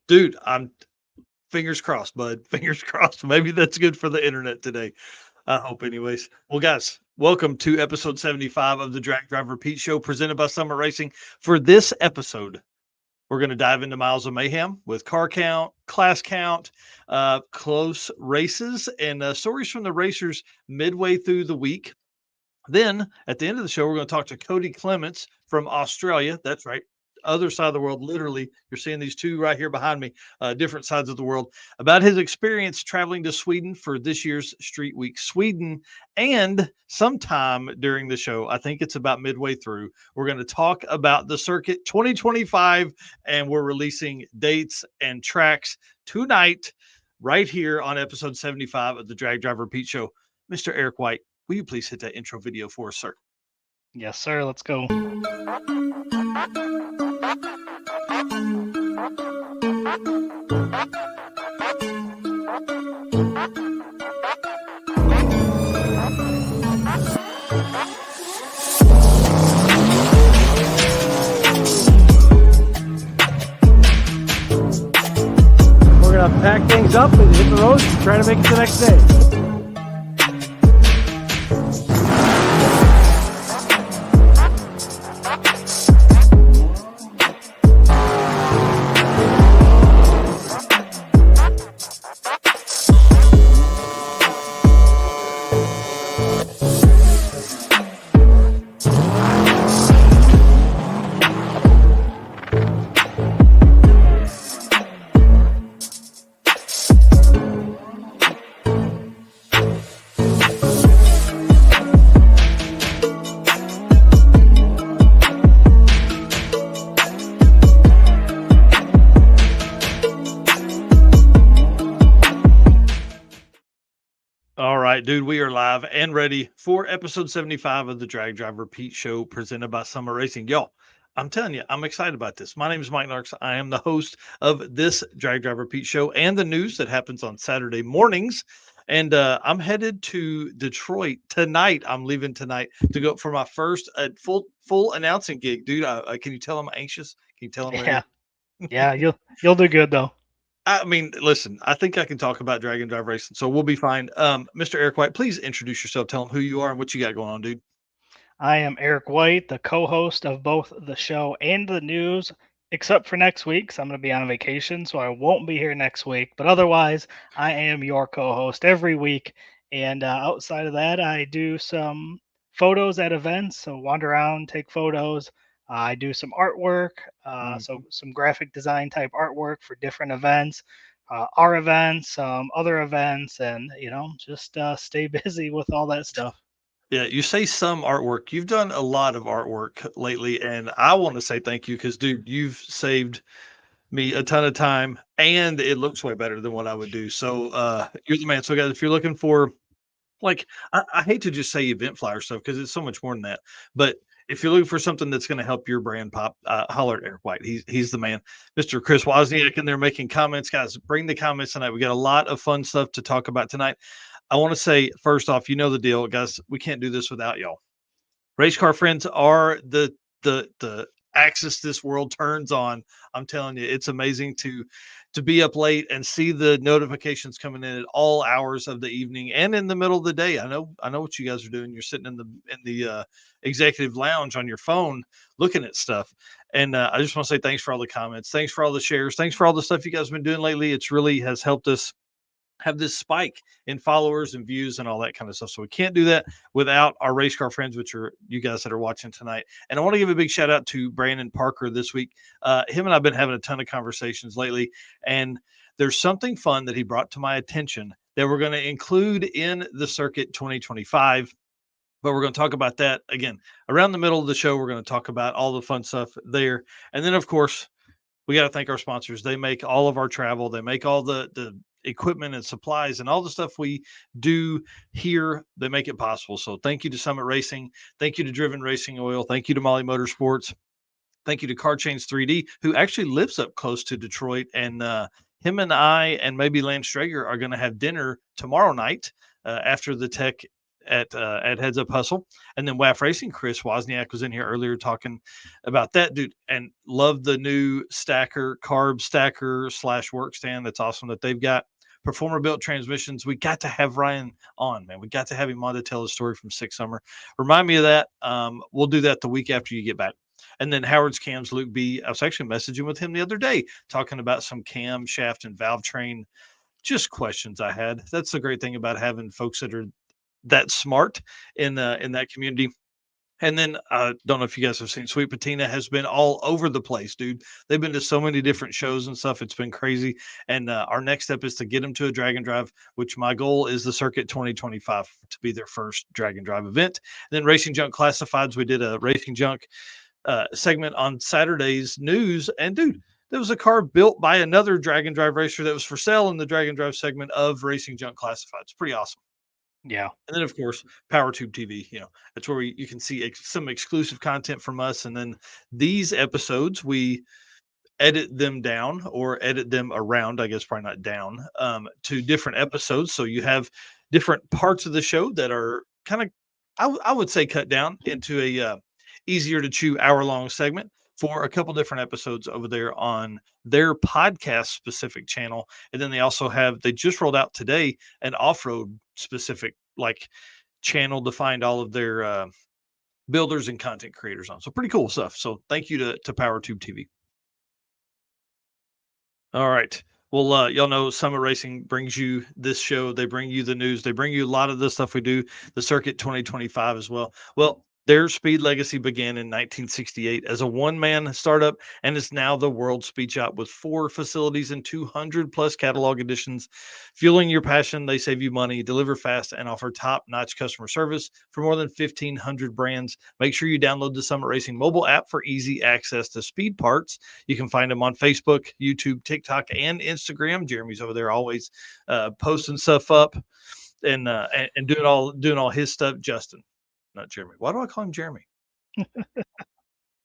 Dude, I'm fingers crossed, bud. Fingers crossed. Maybe that's good for the internet today. I hope, anyways. Well, guys, welcome to episode 75 of the Drag Driver Pete Show presented by Summit Racing. For this episode, we're going to dive into Miles of Mayhem with car count, class count, close races, and stories from the racers midway through the week. Then at the end of the show, we're going to talk to Cody Clements from Australia. That's right. Other side of the world, literally. You're seeing these two right here behind me, different sides of the world, about his experience traveling to Sweden for this year's Street Week Sweden. And sometime during the show, I think it's about midway through, we're going to talk about the circuit 2025, and we're releasing dates and tracks tonight, right here on episode 75 of the Drag Driver Pete Show. Mr. Eric White, will you please hit that intro video for us, sir? Yes, sir. Let's go. We're going to pack things up and hit the road and try to make it the next day. Dude, we are live and ready for episode 75 of the Drag Driver Pete Show presented by Summit Racing. Y'all, I'm telling you, I'm excited about this. My name is Mike Narks. I am the host of this Drag Driver Pete Show and the news that happens on Saturday mornings. And I'm headed to Detroit tonight. I'm leaving tonight to go for my first full announcing gig. Dude, can you tell I'm anxious? Can you tell I'm ready? Yeah, you'll do good though. I mean, listen, I think I can talk about Drag and Drive Racing, so we'll be fine. Mr. Eric White, please introduce yourself. Tell them who you are and what you got going on, dude. I am Eric White, the co-host of both the show and the news, except for next week, because I'm going to be on vacation, so I won't be here next week. But otherwise, I am your co-host every week. And outside of that, I do some photos at events, so wander around, take photos. I do some artwork, so some graphic design type artwork for different events, our events, other events, and just stay busy with all that stuff. Yeah, you say some artwork. You've done a lot of artwork lately, and I want to say thank you because, dude, you've saved me a ton of time, and it looks way better than what I would do. So you're the man. So, guys, if you're looking for, like, I hate to just say event flyer stuff because it's so much more than that, but if you're looking for something that's going to help your brand pop, holler at Eric White. He's the man. Mr. Chris Wozniak in there making comments. Guys, bring the comments tonight. We got a lot of fun stuff to talk about tonight. I want to say, first off, you know the deal, guys. We can't do this without y'all. Race car friends are the axis this world turns on. I'm telling you, it's amazing to be up late and see the notifications coming in at all hours of the evening and in the middle of the day. I know what you guys are doing. You're sitting in the executive lounge on your phone looking at stuff. And I just want to say thanks for all the comments. Thanks for all the shares. Thanks for all the stuff you guys have been doing lately. It's really has helped us have this spike in followers and views and all that kind of stuff. So we can't do that without our race car friends, which are you guys that are watching tonight. And I want to give a big shout out to Brandon Parker this week. Him and I've been having a ton of conversations lately, and there's something fun that he brought to my attention that we're going to include in the circuit 2025. But we're going to talk about that again around the middle of the show. We're going to talk about all the fun stuff there. And then, of course, we got to thank our sponsors. They make all of our travel. They make all the equipment and supplies and all the stuff we do here. They make it possible. So thank you to Summit Racing. Thank you to Driven Racing Oil. Thank you to Molly Motorsports. Thank you to Car Chains 3D, who actually lives up close to Detroit. And him and I and maybe Lance Strager are going to have dinner tomorrow night after the Tech at Heads Up Hustle. And then WAF Racing, Chris Wozniak was in here earlier talking about that, dude, and love the new carb stacker / work stand. That's awesome that they've got. Performer built transmissions. We got to have Ryan on, man. We got to have him on to tell his story from Six Summer. Remind me of that. We'll do that the week after you get back. And then Howard's Cams, Luke B. I was actually messaging with him the other day, talking about some cam, shaft, and valve train, just questions I had. That's the great thing about having folks that are that smart in that community. And then I don't know if you guys have seen, Sweet Patina has been all over the place, dude. They've been to so many different shows and stuff. It's been crazy. And our next step is to get them to a drag and drive, which my goal is the Circuit 2025 to be their first drag and drive event. And then Racing Junk Classifieds, we did a Racing Junk segment on Saturday's news. And dude, there was a car built by another drag and drive racer that was for sale in the drag and drive segment of Racing Junk Classifieds. Pretty awesome. Yeah. And then, of course, PowerTube TV, that's where you can see some exclusive content from us. And then these episodes, we edit them down or edit them around, I guess, probably not down, to different episodes. So you have different parts of the show that are kind of, I would say, cut down into a easier to chew hour-long segment for a couple different episodes over there on their podcast specific channel. And then they just rolled out today an off-road specific channel to find all of their builders and content creators on. So pretty cool stuff. So thank you to PowerTube TV. All right. Well, y'all know Summit Racing brings you this show. They bring you the news. They bring you a lot of the stuff we do, the Circuit 2025 as well. Well, their speed legacy began in 1968 as a one-man startup and is now the world speed shop with 4 facilities and 200 plus catalog editions. Fueling your passion, they save you money, deliver fast, and offer top-notch customer service for more than 1,500 brands. Make sure you download the Summit Racing mobile app for easy access to speed parts. You can find them on Facebook, YouTube, TikTok, and Instagram. Jeremy's over there always posting stuff up and doing all his stuff. Justin. Not Jeremy. Why do I call him Jeremy?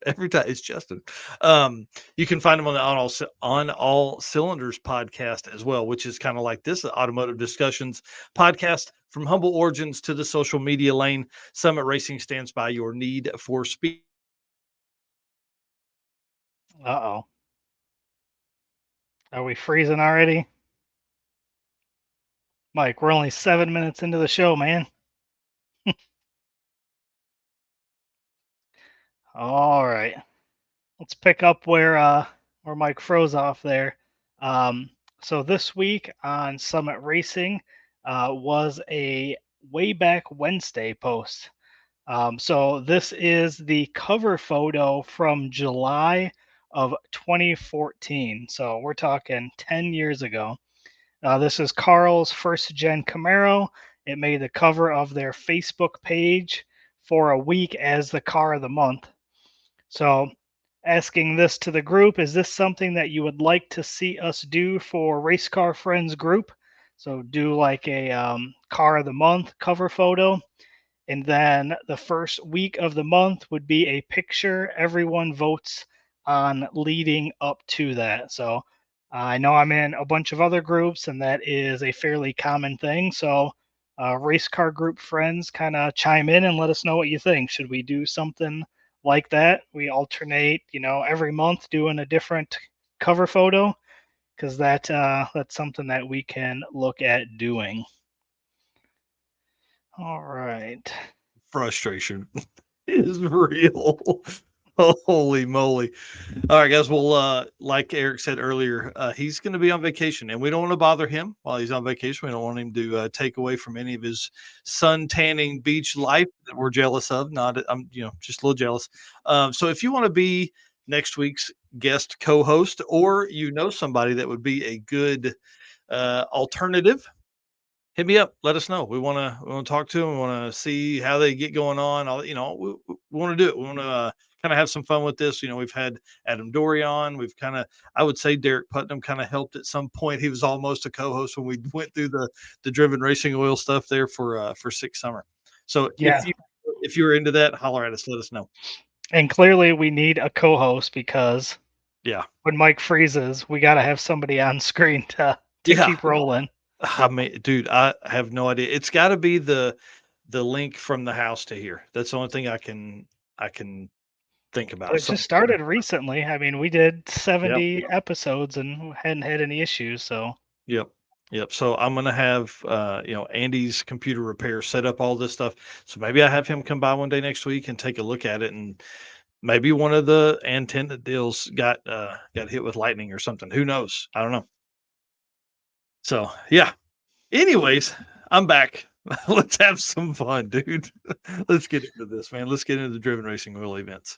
Every time it's Justin. You can find him on the On All Cylinders podcast as well, which is kind of like this automotive discussions podcast. From humble origins to the social media lane, Summit Racing stands by your need for speed. Uh-oh. Are we freezing already? Mike, we're only 7 minutes into the show, man. All right, let's pick up where Mike froze off there. So this week on Summit Racing was a way back Wednesday post. So this is the cover photo from July of 2014. So we're talking 10 years ago. This is Carl's first gen Camaro. It made the cover of their Facebook page for a week as the car of the month. So asking this to the group, is this something that you would like to see us do for Race Car Friends group? So do like a car of the month cover photo. And then the first week of the month would be a picture everyone votes on leading up to that. So I know I'm in a bunch of other groups and that is a fairly common thing. So race car group friends kind of chime in and let us know what you think. Should we do something like that? We alternate, every month doing a different cover photo, because that's something that we can look at doing. All right. Frustration is real. Holy moly. All right, guys. Well, like Eric said earlier, he's going to be on vacation, and we don't want to bother him while he's on vacation. We don't want him to take away from any of his sun tanning beach life that we're jealous of. I'm just a little jealous. So if you want to be next week's guest co-host, or somebody that would be a good alternative, hit me up. Let us know. We want to talk to them. We want to see how they get going on. We want to do it. We want to kind of have some fun with this. We've had Adam Dory on. We've I would say Derek Putnam kind of helped at some point. He was almost a co-host when we went through the driven racing oil stuff there for Six Summer. So yeah, if you're into that, holler at us. Let us know. And clearly we need a co-host, because when Mike freezes, we got to have somebody on screen to keep rolling. I mean, dude, I have no idea. It's got to be the the link from the house to here. That's the only thing I can think But about. it So just started recently. I mean, we did yep, 70 episodes and hadn't had any issues. So yep, yep. So I'm gonna have Andy's computer repair set up all this stuff. So maybe I have him come by one day next week and take a look at it, and maybe one of the antenna deals got hit with lightning or something. Who knows? I don't know. So yeah. Anyways, I'm back. Let's have some fun, dude. Let's get into this, man. Let's get into the driven racing wheel events.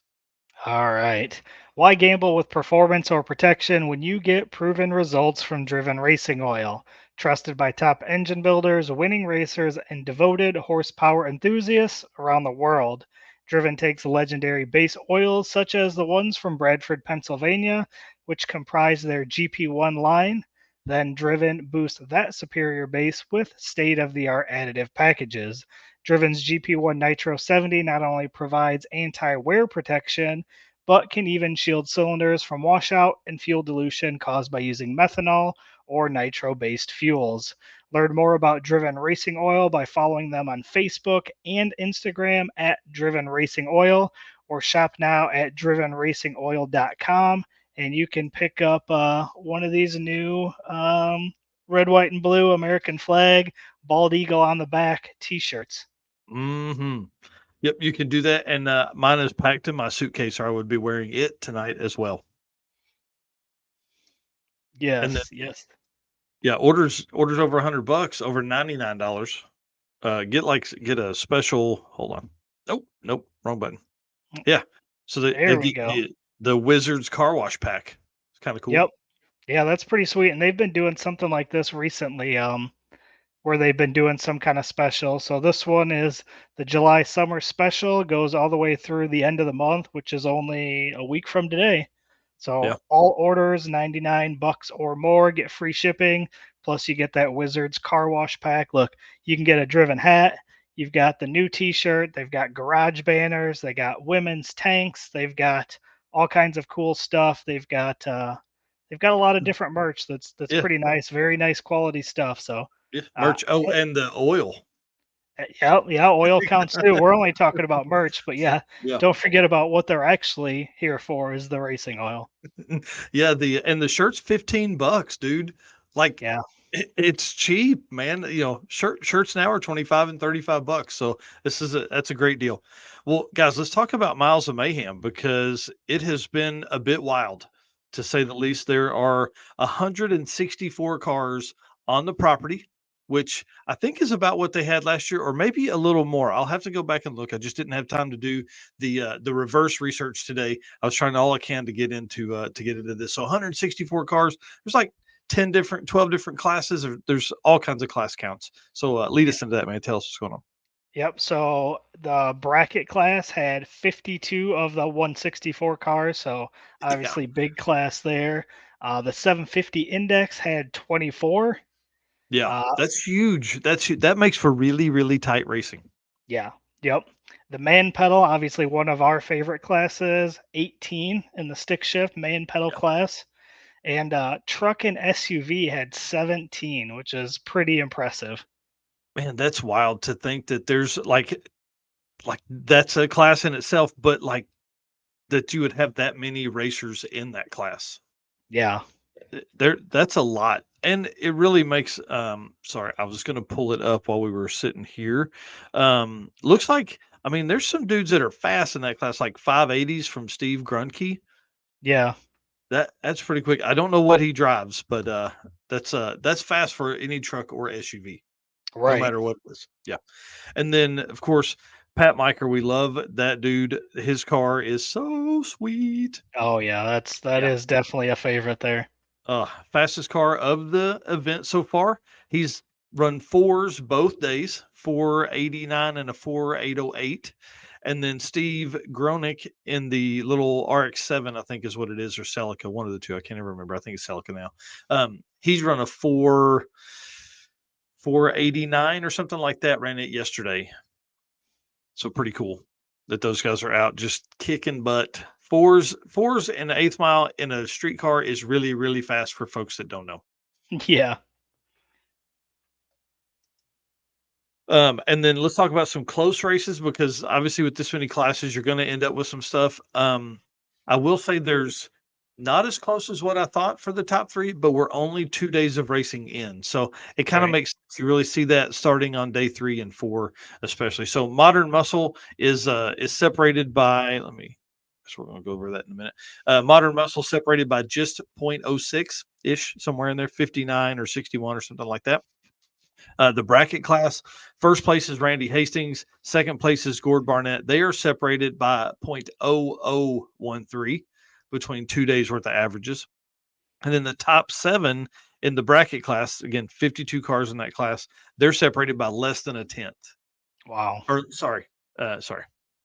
all right. Why gamble with performance or protection when you get proven results from Driven Racing Oil? Trusted by top engine builders, winning racers, and devoted horsepower enthusiasts around the world. Driven takes legendary base oils such as the ones from Bradford, Pennsylvania, which comprise their GP1 line. Then Driven boosts that superior base with state of the art additive packages. Driven's GP1 Nitro 70 not only provides anti wear protection, but can even shield cylinders from washout and fuel dilution caused by using methanol or nitro based fuels. Learn more about Driven Racing Oil by following them on Facebook and Instagram at Driven Racing Oil, or shop now at drivenracingoil.com. And you can pick up one of these new red, white, and blue American flag, bald eagle on the back t shirts. Mm-hmm. Yep, you can do that. And mine is packed in my suitcase, or I would be wearing it tonight as well. And then, Yes, yes. yeah, orders over $100, over $99. Get a special. Hold on. Nope, wrong button. Yeah. So they There we get go. the Wizards car wash pack. It's kind of cool. Yep. Yeah, that's pretty sweet. And they've been doing something like this recently, where they've been doing some kind of special. So this one is the July summer special, goes all the way through the end of the month, which is only a week from today. Yeah. So all orders $99 or more get free shipping. Plus you get that Wizards car wash pack. Look, you can get a Driven hat. You've got the new t-shirt. They've got garage banners. They got women's tanks. They've got all kinds of cool stuff. They've got a lot of different merch that's Yeah. pretty nice, very nice quality stuff. So Yeah. uh, Merch. Oh, and the oil. yeah, oil counts too. We're only talking about merch, but yeah, Yeah. don't forget about what they're actually here for is the racing oil. Yeah, the shirt's $15, dude. Like Yeah. it's cheap, man. Shirts now are 25 and $35. So that's a great deal. Well, guys, let's talk about Miles of Mayhem because it has been a bit wild, to say the least. There are 164 cars on the property, which I think is about what they had last year, or maybe a little more. I'll have to go back and look. I just didn't have time to do the reverse research today. I was trying all I can to get into this. So 164 cars. There's like 12 different classes. There's all kinds of class counts. So lead us into that, man. Tell us what's going on. Yep. So the bracket class had 52 of the 164 cars. So Yeah. obviously big class there. The 750 index had 24. Yeah, Uh, that's huge. That makes for really, really tight racing. yeah. Yep. The man pedal, obviously one of our favorite classes, 18 in the stick shift man pedal Yeah. class. And truck and SUV had 17, which is pretty impressive. Man, that's wild to think that there's like that's a class in itself, but like that you would have that many racers in that class. Yeah. That's a lot. And it really makes sorry, I was gonna pull it up while we were sitting here. Looks like, I mean, there's some dudes that are fast in that class, like 580s from Steve Grunke. Yeah. That's pretty quick. I don't know what he drives, but that's fast for any truck or SUV, no Right. matter what it is. Yeah. And then of course, Pat Miker, we love that dude. His car is so sweet. Oh yeah, that Yeah. is definitely a favorite there. Fastest car of the event so far. He's run fours both days, 489 and a 4808. And then Steve Gronick in the little RX-7, I think is what it is, or Celica, one of the two. I can't even remember. I think it's Celica now. He's run a 489 or something like that, ran it yesterday. So pretty cool that those guys are out just kicking butt. Fours in the eighth mile in a street car is really, really fast for folks that don't know. Yeah. And then let's talk about some close races, because obviously with this many classes, you're going to end up with some stuff. I will say there's not as close as what I thought for the top three, but we're only 2 days of racing in. So it kind of Right. makes you really see that starting on day 3 and 4, especially. So Modern Muscle is separated by, so we're going to go over that in a minute. Modern Muscle separated by just 0.06 ish, somewhere in there, 59 or 61 or something like that. The bracket class, first place is Randy Hastings, second place is Gord Barnett. They are separated by 0.0013 between 2 days worth of averages. And then the top 7 in the bracket class, again, 52 cars in that class, they're separated by less than a tenth. Wow. Or sorry.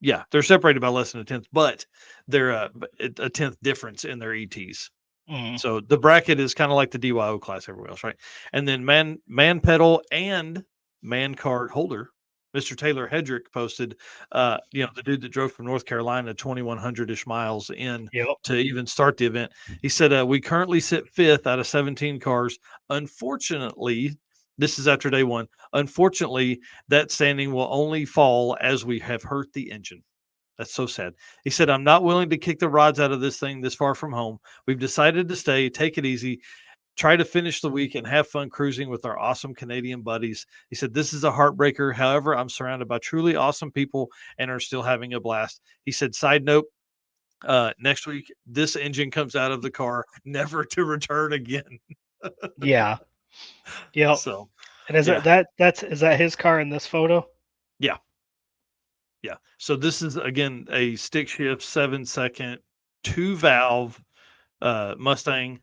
Yeah, they're separated by less than a tenth, but they're a tenth difference in their ETs. Mhm. So the bracket is kind of like the DYO class everywhere else, right? And then man pedal and man card holder, Mr. Taylor Hedrick posted, the dude that drove from North Carolina 2,100-ish miles in Yep. to even start the event. He said, we currently sit 5th out of 17 cars. Unfortunately, this is after day 1. Unfortunately, that standing will only fall as we have hurt the engine. That's so sad. He said, I'm not willing to kick the rods out of this thing this far from home. We've decided to stay, take it easy, try to finish the week and have fun cruising with our awesome Canadian buddies. He said, this is a heartbreaker. However, I'm surrounded by truly awesome people and are still having a blast. He said, side note, next week, this engine comes out of the car, never to return again. Yeah. Yep. So, And is yeah. is that his car in this photo? Yeah. Yeah. So this is, again, a stick shift 7-second 2-valve Mustang.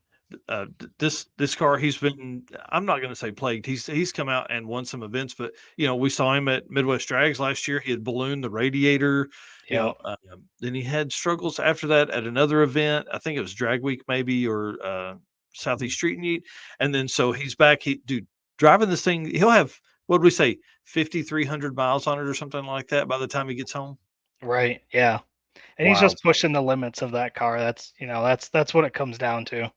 This car, he's been, I'm not going to say plagued. He's come out and won some events, but we saw him at Midwest Drags last year. He had ballooned the radiator. Yep. Then he had struggles after that at another event. I think it was Drag Week maybe, or Southeast Street and Eat. And then so he's back. Dude, driving this thing, he'll have, what did we say, 5,300 miles on it or something like that by the time he gets home. Right. Yeah. And he's Wild. just pushing the limits of that car. That's what it comes down to.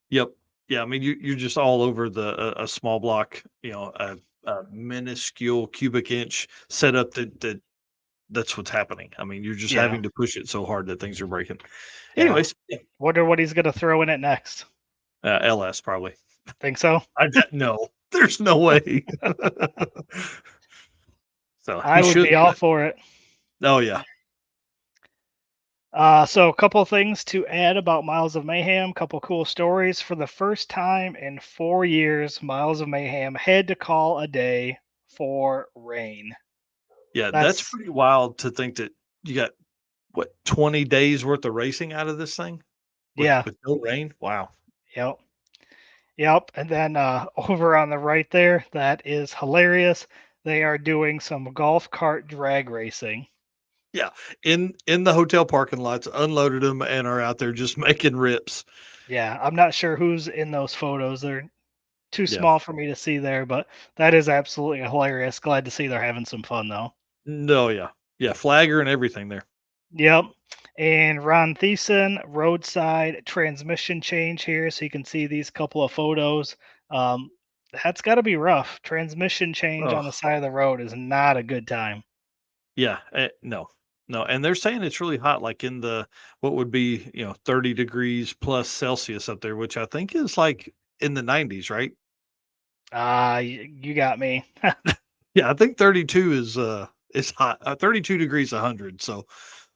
Yep. Yeah, I mean, you're just all over a small block, a minuscule cubic inch setup that's what's happening. I mean, you're just Yeah. having to push it so hard that things are breaking. Yeah. Anyways, yeah, Wonder what he's gonna throw in it next. LS probably. Think so? No, there's no way. So I he would should. be all for it. Oh yeah. So a couple things to add about Miles of Mayhem. Couple cool stories. For the first time in 4 years, Miles of Mayhem had to call a day for rain. Yeah, that's That's pretty wild to think that you got 20 days worth of racing out of this thing yeah. with no rain. Wow. Yep. Yep. And then over on the right there, that is hilarious. They are doing some golf cart drag racing. Yeah, in the hotel parking lots, unloaded them and are out there just making rips. Yeah, I'm not sure who's in those photos. They're too Yeah. small for me to see there, but that is absolutely hilarious. Glad to see they're having some fun though. No, yeah. Yeah, flagger and everything there. Yep. And Ron Thiessen, roadside transmission change here. So you can see these couple of photos. That's got to be rough. Transmission change on the Oh, side of the road is not a good time. yeah, no. No, and they're saying it's really hot, like in the what would be, 30 degrees plus Celsius up there, which I think is like in the 90s, right? You got me. Yeah, I think 32 is hot. 32 degrees 100. So,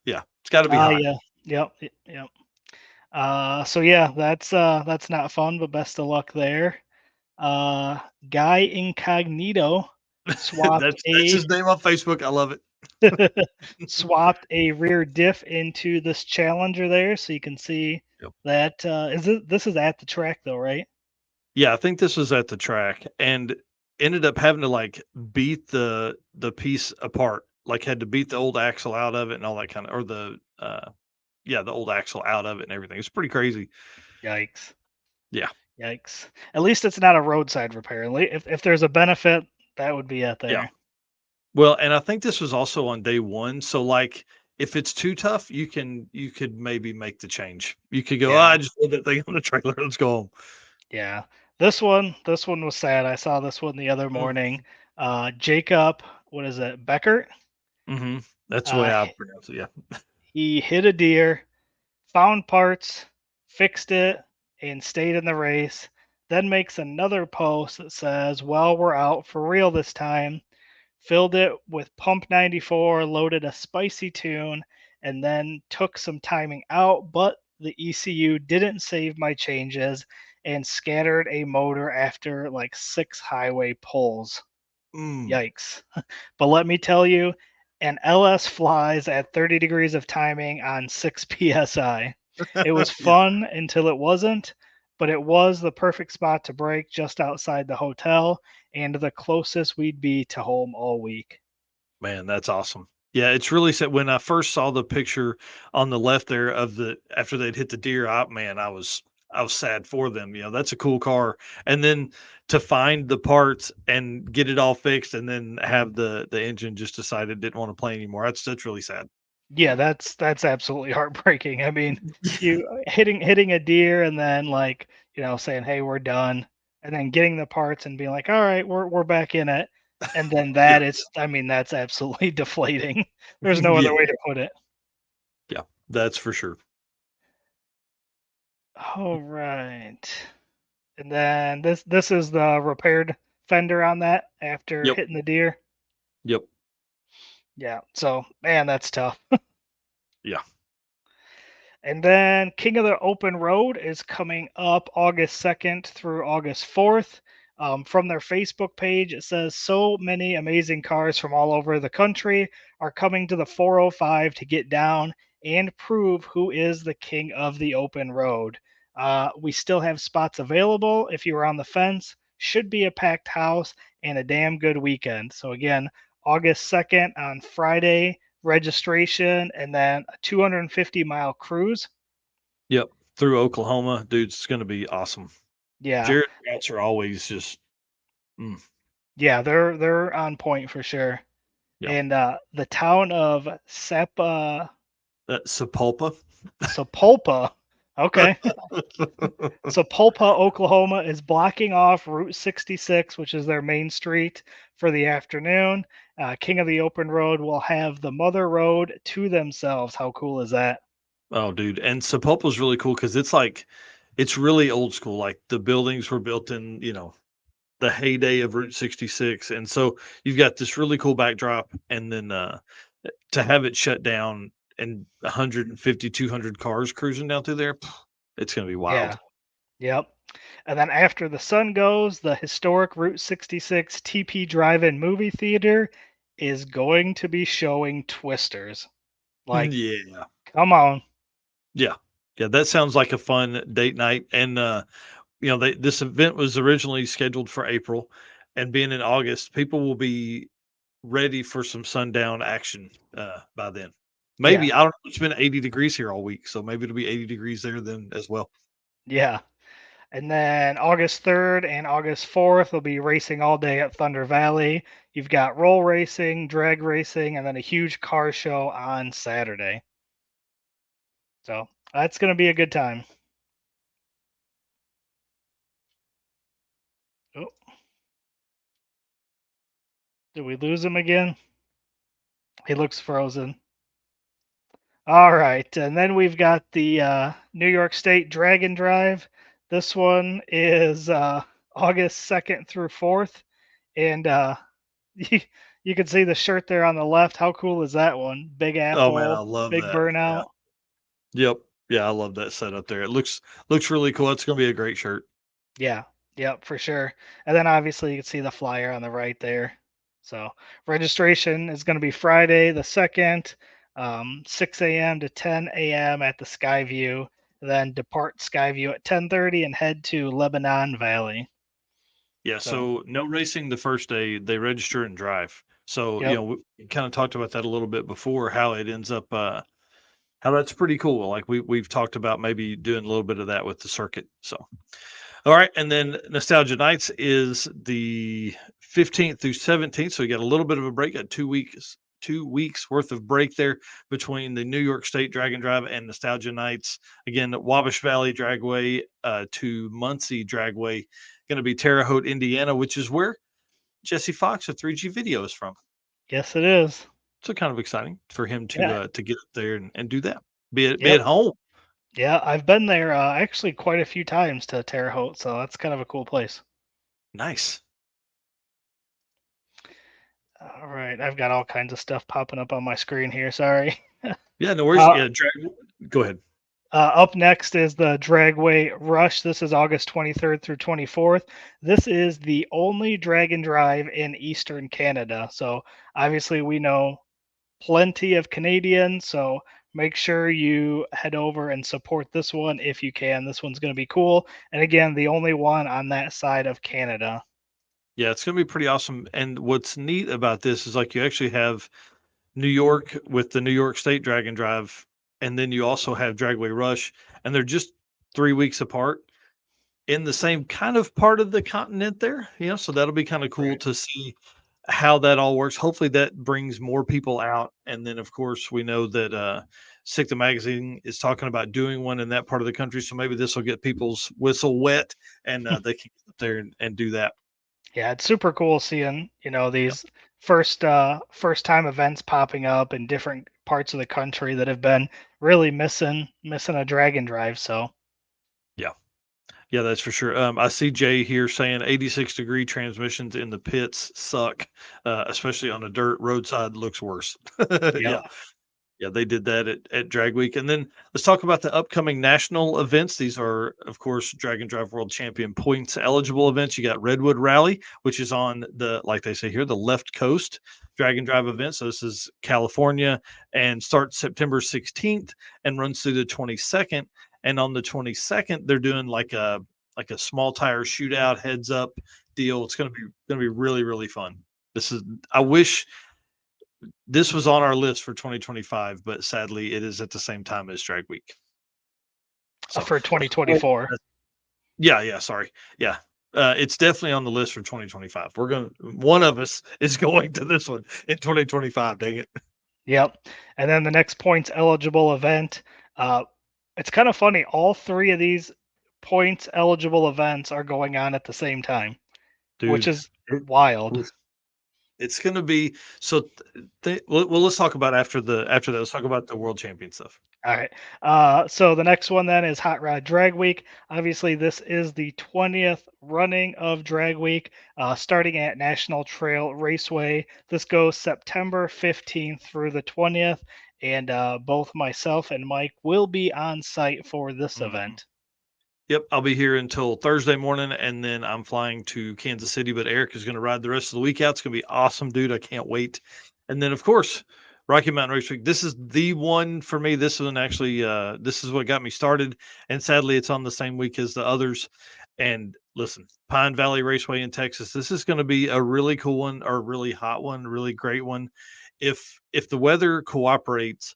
yeah, it's got to be hot. Yeah. Yep. Yep. So yeah, that's not fun, but best of luck there. Guy Incognito swapped That's his name on Facebook. I love it. swapped a rear diff into this Challenger there, so you can see Yep. that this is at the track though, right? Yeah, I think this was at the track and ended up having to like beat the piece apart. Like had to beat the old axle out of it and all that kind of, or the old axle out of it and everything. It's pretty crazy. Yikes. Yeah. Yikes. At least it's not a roadside repair. If there's a benefit, that would be it there. Yeah. Well, and I think this was also on day 1. So like if it's too tough, you could maybe make the change. You could go, Yeah. I just put that thing on the trailer. Let's go home. Yeah. This one was sad. I saw this one the other morning. Jacob, what is it, Beckert? Mm-hmm. That's the way Uh, I pronounce it. Yeah. he hit a deer, found parts, fixed it, and stayed in the race. Then makes another post that says, "Well, we're out for real this time." Filled it with Pump 94, loaded a spicy tune, and then took some timing out, but the ECU didn't save my changes and scattered a motor after like 6 highway pulls. Mm. Yikes. But let me tell you, an LS flies at 30 degrees of timing on 6 psi. It was Yeah, fun until it wasn't, but it was the perfect spot to break just outside the hotel and the closest we'd be to home all week. man, that's awesome. Yeah, it's really sad. When I first saw the picture on the left there of the after they'd hit the deer, I was sad for them. That's a cool car. And then to find the parts and get it all fixed, and then have the engine just decided didn't want to play anymore. That's really sad. Yeah, that's absolutely heartbreaking. I mean, you hitting a deer and then like, saying, "Hey, we're done." And then getting the parts and being like, "All right, we're back in it." And then Yeah, that is I mean, that's absolutely deflating. There's no yeah, other way to put it. yeah. That's for sure. All right. And then this is the repaired fender on that after Yep, hitting the deer. yep, Yeah. So, man, that's tough. yeah. And then King of the Open Road is coming up August 2nd through August 4th. From their Facebook page, it says so many amazing cars from all over the country are coming to the 405 to get down and prove who is the king of the open road. We still have spots available if you are on the fence. Should be a packed house and a damn good weekend. So, again, August 2nd on Friday, registration, and then a 250-mile cruise. Yep. Through Oklahoma, dude, it's going to be awesome. Yeah, Jared routes are always just, mm, yeah, they're on point for sure. yeah. And the town of Sapulpa. Sapulpa, okay, Sapulpa, Oklahoma is blocking off Route 66, which is their main street, for the afternoon. King of the Open Road will have the Mother Road to themselves. How cool is that? Oh, dude. And Sapulpa's really cool because it's really old school. Like the buildings were built in, the heyday of Route 66. And so you've got this really cool backdrop. And then to have it shut down and 150, 200 cars cruising down through there, it's going to be Yeah. wild. Yep. And then after the sun goes, the historic Route 66 TP Drive-In movie theater is going to be showing Twisters. Like, Yeah. come on. Yeah. Yeah. That sounds like a fun date night. And, this event was originally scheduled for April, and being in August, people will be ready for some sundown action by then. Yeah. Maybe I don't know. It's been 80 degrees here all week, so maybe it'll be 80 degrees there then as well. Yeah. And then August 3rd and August 4th will be racing all day at Thunder Valley. You've got roll racing, drag racing, and then a huge car show on Saturday. So that's going to be a good time. Oh, did we lose him again? He looks frozen. All right, and then we've got the New York State Dragon Drive. This one is August 2nd through 4th, and you, you can see the shirt there on the left. How cool is that one? Big Oh man, I apple, love big that. Yeah. burnout. Yep. Yeah, I love that setup there. It looks really cool. It's gonna be a great shirt. Yeah, yep, for sure. And then obviously you can see the flyer on the right there. So registration is going to be Friday the 2nd, 6 a.m. to 10 a.m. at the Skyview. Then depart Skyview at 10:30 and head to Lebanon Valley. Yeah, So, so no racing the first day, they register and drive. So, yep, we kind of talked about that a little bit before, how it ends up how that's pretty cool. Like we've talked about maybe doing a little bit of that with the circuit. So all right, and then Nostalgia Nights is the 15th through 17th. So you got a little bit of a break, got 2 weeks worth of break there between the New York State Dragon Drive and Nostalgia Nights. Again, Wabash Valley Dragway to Muncie Dragway, going to be Terre Haute, Indiana, which is where Jesse Fox of 3G Video is from. Yes, it is. So kind of exciting for him Yeah. to get up there and do that. Be Yep. at home. Yeah, I've been there actually quite a few times to Terre Haute, so that's kind of a cool place. Nice. All right, I've got all kinds of stuff popping up on my screen here. Sorry. Yeah, no worries. Uh, Go ahead. Up next is the Dragway Rush. This is August 23rd through 24th. This is the only drag and drive in Eastern Canada. So obviously we know plenty of Canadians. So make sure you head over and support this one if you can. This one's going to be cool. And again, the only one on that side of Canada. Yeah, it's going to be pretty awesome. And what's neat about this is like you actually have New York with the New York State Drag and Drive, and then you also have Dragway Rush, and they're just 3 weeks apart in the same kind of part of the continent there. So that'll be kind of cool Right. to see how that all works. Hopefully that brings more people out. And then of course we know that SICTA magazine is talking about doing one in that part of the country. So maybe this will get people's whistle wet and they can get up there and do that. Yeah, it's super cool seeing, Yep. these first time events popping up in different parts of the country that have been really missing a drag and drive. So Yeah. Yeah, that's for sure. I see Jay here saying 86-degree transmissions in the pits suck, especially on a dirt roadside looks worse. yeah. Yeah. Yeah, they did that at Drag Week. And then let's talk about the upcoming national events. These are, of course, Drag and Drive World Champion points eligible events. You got Redwood Rally, which is on like they say here, the left coast Drag and Drive event. So this is California and starts September 16th and runs through the 22nd. And on the 22nd, they're doing like a small tire shootout heads up deal. It's gonna be really, really fun. I wish this was on our list for 2025, but sadly, it is at the same time as Drag Week. So For 2024. yeah, sorry, yeah, it's definitely on the list for 2025. One of us is going to this one in 2025. Dang it! Yep. And then the next points eligible event. It's kind of funny. All three of these points eligible events are going on at the same time, which Dude, is wild. it's gonna be so. Well, let's talk about after that. Let's talk about the World Champion stuff. All right. So the next one then is Hot Rod Drag Week. Obviously, this is the 20th running of Drag Week, starting at National Trail Raceway. This goes September 15th through the 20th, and both myself and Mike will be on site for this event. Yep, I'll be here until Thursday morning, and then I'm flying to Kansas City. But Eric is going to ride the rest of the week out. It's going to be awesome, dude. I can't wait. And then, of course, Rocky Mountain Race Week. This is the one for me. This one actually, this is what got me started. And sadly, it's on the same week as the others. And listen, Pine Valley Raceway in Texas. This is going to be a really cool one, or a really hot one, really great one. If the weather cooperates,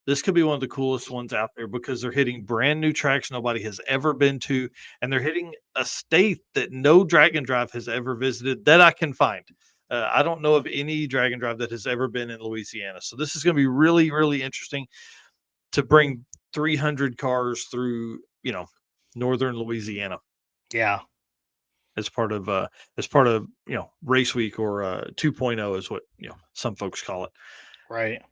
this could be one of the coolest ones out there because they're hitting brand new tracks nobody has ever been to, and they're hitting a state that no drag and drive has ever visited that I can find. I don't know of any drag and drive that has ever been in Louisiana. So this is going to be really, really interesting to bring 300 cars through, northern Louisiana Yeah. as part of race week, or 2.0 is what some folks call it. Right.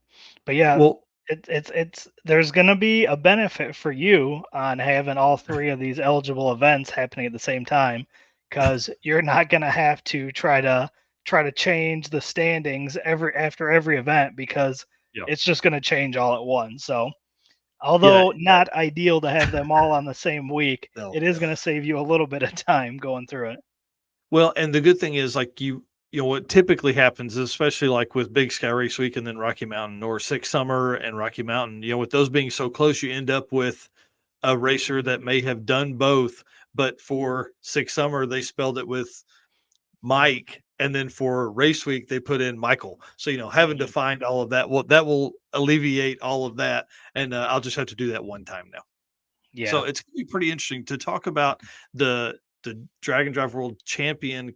But yeah, Well, it's there's gonna be a benefit for you on having all three of these eligible events happening at the same time, because you're not gonna have to try to change the standings after every event, because yeah, it's just gonna change all at once. So yeah, although not ideal to have them all on the same week, no. it is gonna save you a little bit of time going through it. Well, and the good thing is, like, what typically happens, especially like with Big Sky Race Week and then Rocky Mountain, or Six Summer and Rocky Mountain, with those being so close, you end up with a racer that may have done both, but for Six Summer, they spelled it with Mike. And then for Race Week, they put in Michael. So, having to find all of that, well, that will alleviate all of that. And I'll just have to do that one time now. So Yeah. it's going to be pretty interesting to talk about the Drag and Drive World Champion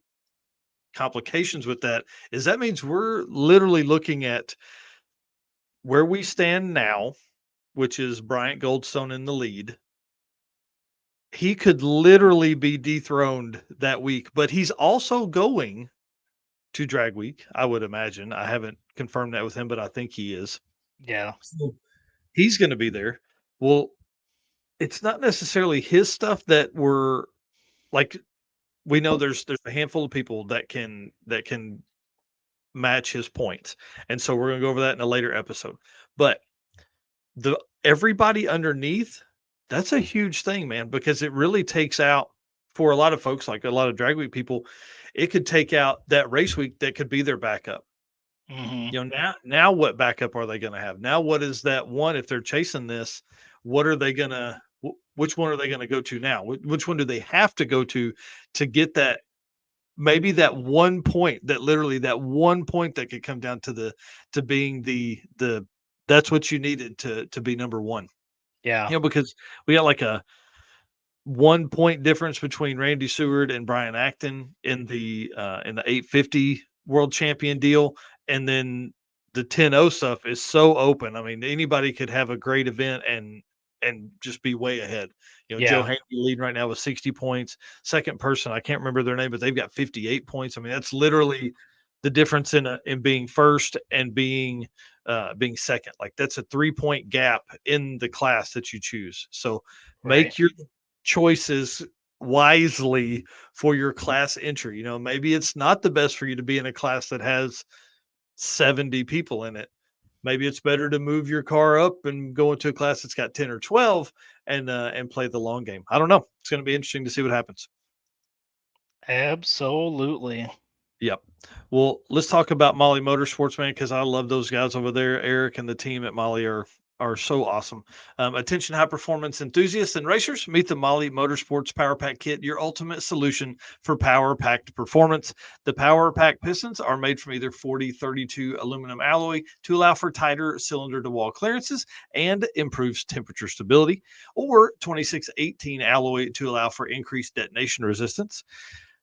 complications with that. Is that means we're literally looking at where we stand now, which is Bryant Goldstone in the lead. He could literally be dethroned that week, but he's also going to Drag Week, I would imagine. I haven't confirmed that with him, but I think he is. Yeah. So he's going to be there. Well, it's not necessarily his stuff that we're like. We know there's a handful of people that can match his points, and so we're going to go over that in a later episode. But the everybody underneath, that's a huge thing, man, because it really takes out for a lot of folks, like a lot of Drag Week people, it could take out that race week that could be their backup. Hmm. Now what backup are they going to have? Now what is that one if they're chasing this? What are they going to which one are they going to go to now? Which one do they have to go to get that maybe that 1 point, that literally that 1 point that could come down to being the that's what you needed to be number 1. Yeah. Because we got like a 1 point difference between Randy Seward and Brian Acton in the 850 world champion deal. And then the 10-0 stuff is so open. I mean, anybody could have a great event and just be way ahead. Joe Yeah. Haney leading right now with 60 points. Second person, I can't remember their name, but they've got 58 points. I mean, that's literally the difference in being first and being second. Like that's a 3-point gap in the class that you choose. So Right. make your choices wisely for your class entry. Maybe it's not the best for you to be in a class that has 70 people in it. Maybe it's better to move your car up and go into a class that's got 10 or 12 and play the long game. I don't know. It's going to be interesting to see what happens. Absolutely. Yep. Well, let's talk about Molly Motorsports, man, because I love those guys over there. Eric and the team at Molly are so awesome. Attention high performance enthusiasts and racers, meet the Molly Motorsports Power Pack Kit, your ultimate solution for power packed performance. The Power Pack pistons are made from either 4032 aluminum alloy to allow for tighter cylinder to wall clearances and improves temperature stability, or 2618 alloy to allow for increased detonation resistance.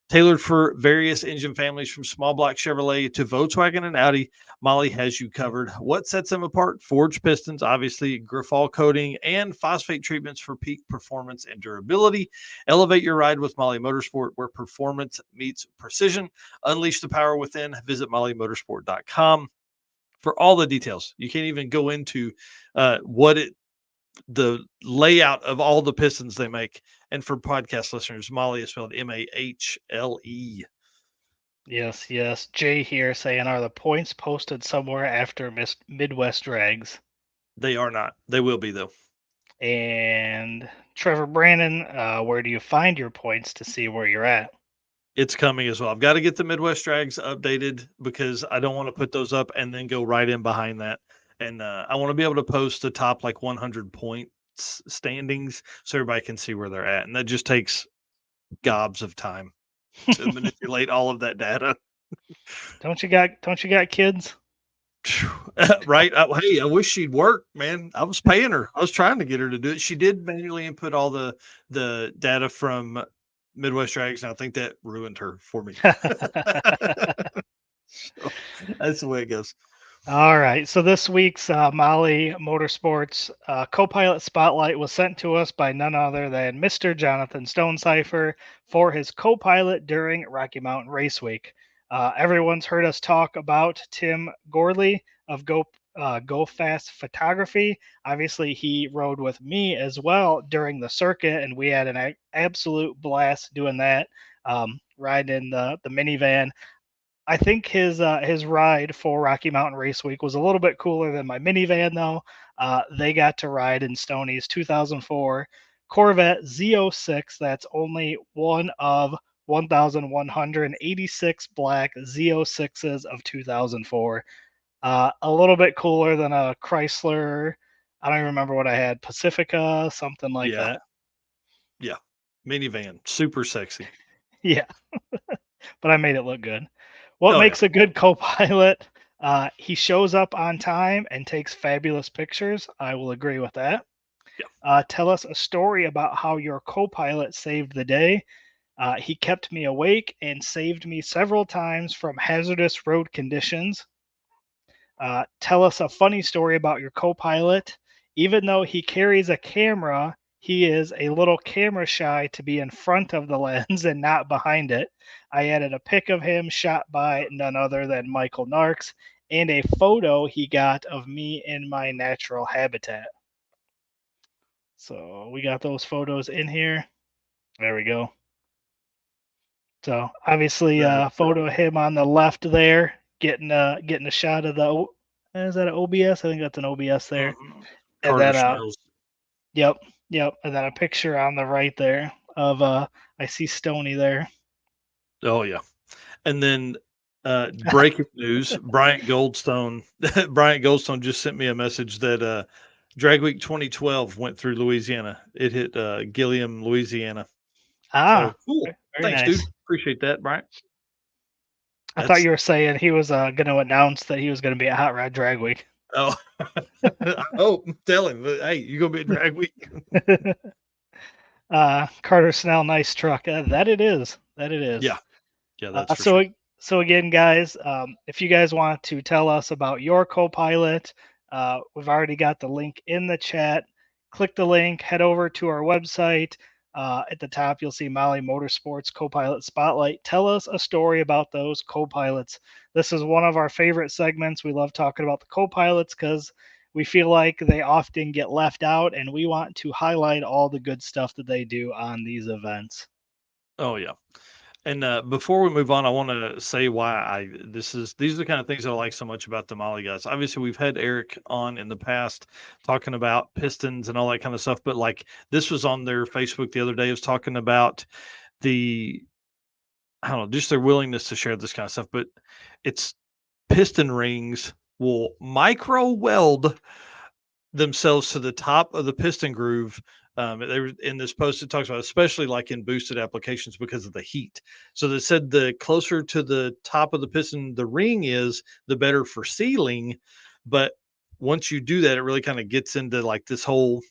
Tailored for various engine families from small block Chevrolet to Volkswagen and Audi, Molly has you covered. What sets them apart? Forged pistons, obviously, Grifol coating, and phosphate treatments for peak performance and durability. Elevate your ride with Molly Motorsport, where performance meets precision. Unleash the power within. Visit mollymotorsport.com for all the details. You can't even go into the layout of all the pistons they make. And for podcast listeners, Molly is spelled Mahle. Yes, yes. Jay here saying, are the points posted somewhere after Midwest Drags? They are not. They will be, though. And Trevor Brandon, where do you find your points to see where you're at? It's coming as well. I've got to get the Midwest Drags updated because I don't want to put those up and then go right in behind that. And I want to be able to post the top like 100 points standings so everybody can see where they're at. And that just takes gobs of time to manipulate all of that data. Don't you got kids? Right. Hey, I wish she'd work, man. I was paying her. I was trying to get her to do it. She did manually input all the data from Midwest Drags, and I think that ruined her for me. So, that's the way it goes. All right. So this week's Molly Motorsports co-pilot spotlight was sent to us by none other than Mr. Jonathan Stonecipher for his co-pilot during Rocky Mountain Race Week. Everyone's heard us talk about Tim Gordley of Go Fast Photography. Obviously, he rode with me as well during the circuit, and we had an absolute blast doing that, riding in the minivan. I think his ride for Rocky Mountain Race Week was a little bit cooler than my minivan, though. They got to ride in Stoney's 2004 Corvette Z06. That's only one of 1,186 black Z06s of 2004. A little bit cooler than a Chrysler. I don't even remember what I had. Pacifica, something like that. Yeah. Minivan. Super sexy. Yeah. But I made it look good. What makes a good co-pilot? He shows up on time and takes fabulous pictures. I will agree with that. Yeah. Tell us a story about how your co-pilot saved the day. He kept me awake and saved me several times from hazardous road conditions. Tell us a funny story about your co-pilot. Even though he carries a camera, he is a little camera shy to be in front of the lens and not behind it. I added a pic of him shot by none other than Michael Narks and a photo he got of me in my natural habitat. So we got those photos in here. There we go. So obviously, photo of him on the left there, getting a shot of the. Is that an OBS? I think that's an OBS there. And Carter then Snell's. Yep, and then a picture on the right there of I see Stony there. Oh yeah, and then breaking news: Bryant Goldstone. Bryant Goldstone just sent me a message that Drag Week 2012 went through Louisiana. It hit Gilliam, Louisiana. Ah, So cool. very Thanks, nice. dude. Appreciate that, Bryant. I thought you were saying he was going to announce that he was going to be at Hot Rod Drag Week. Oh, I hope. Tell him. Hey, you gonna be at Drag Week? Carter Snell, nice truck. That it is. That it is. Yeah, that's for sure. So again, guys, if you guys want to tell us about your co-pilot, we've already got the link in the chat. Click the link, head over to our website. At the top, you'll see Molly Motorsports Co-Pilot Spotlight. Tell us a story about those co-pilots. This is one of our favorite segments. We love talking about the co-pilots because we feel like they often get left out, and we want to highlight all the good stuff that they do on these events. Oh yeah. And before we move on, I want to say why these are the kind of things I like so much about the Molly guys. Obviously, we've had Eric on in the past talking about pistons and all that kind of stuff, but like this was on their Facebook the other day. It was talking about I don't know, just their willingness to share this kind of stuff. But it's piston rings will micro weld themselves to the top of the piston groove. They were in this post. It talks about especially like in boosted applications because of the heat. So they said the closer to the top of the piston the ring is, the better for sealing. But once you do that, it really kind of gets into like this whole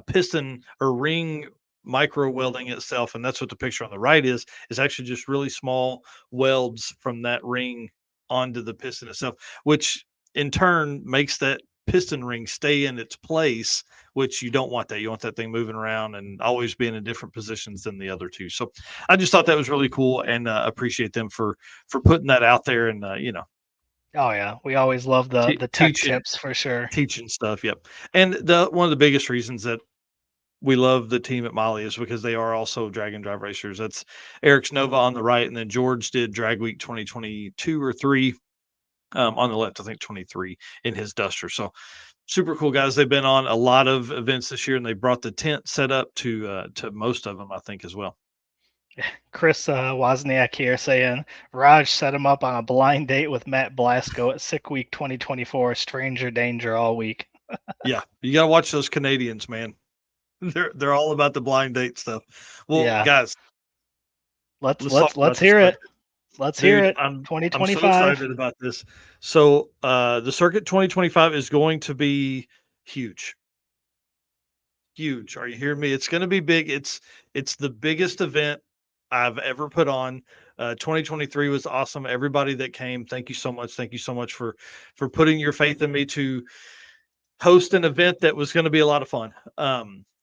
piston or ring micro welding itself, and that's what the picture on the right is actually just really small welds from that ring onto the piston itself, which in turn makes that piston ring stay in its place, which you don't want that. You want that thing moving around and always being in different positions than the other two. So I just thought that was really cool, and appreciate them for putting that out there. And Oh yeah, we always love the tech tips for sure. Teaching stuff. Yep. And one of the biggest reasons that we love the team at Molly is because they are also drag and drive racers. That's Eric's Nova on the right, and then George did Drag Week 2022 or 3 on the left, I think 23 in his Duster. So super cool guys. They've been on a lot of events this year, and they brought the tent set up to most of them, I think, as well. Chris Wozniak here saying Raj set him up on a blind date with Matt Blasco at Sick Week 2024. Stranger danger all week. Yeah, you gotta watch those Canadians, man. They're all about the blind date stuff. Well, Yeah. guys, let's let's hear it. Let's hear it. I'm 2025. so excited about this. So the circuit 2025 is going to be huge. Huge. Are you hearing me? It's going to be big. It's the biggest event I've ever put on. 2023 was awesome. Everybody that came, thank you so much. Thank you so much for putting your faith in me to host an event that was going to be a lot of fun.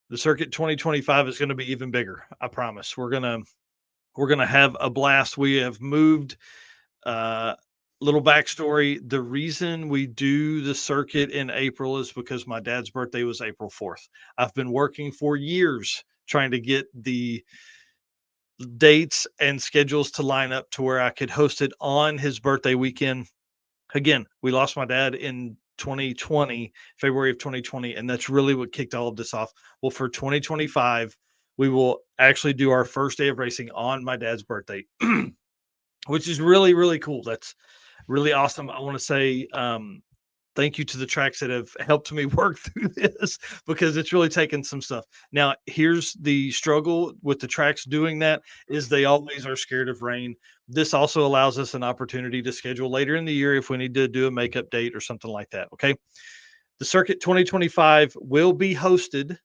The circuit 2025 is going to be even bigger. I promise. We're gonna have a blast. We have moved. Little backstory: the reason we do the circuit in April is because my dad's birthday was April 4th. I've been working for years trying to get the dates and schedules to line up to where I could host it on his birthday weekend. Again, we lost my dad in 2020, February of 2020, and that's really what kicked all of this off. Well, for 2025, we will actually do our first day of racing on my dad's birthday, which is really, really cool. That's really awesome. I want to say thank you to the tracks that have helped me work through this because it's really taken some stuff. Now, here's the struggle with the tracks doing that is they always are scared of rain. This also allows us an opportunity to schedule later in the year if we need to do a makeup date or something like that. Okay. The Circuit 2025 will be hosted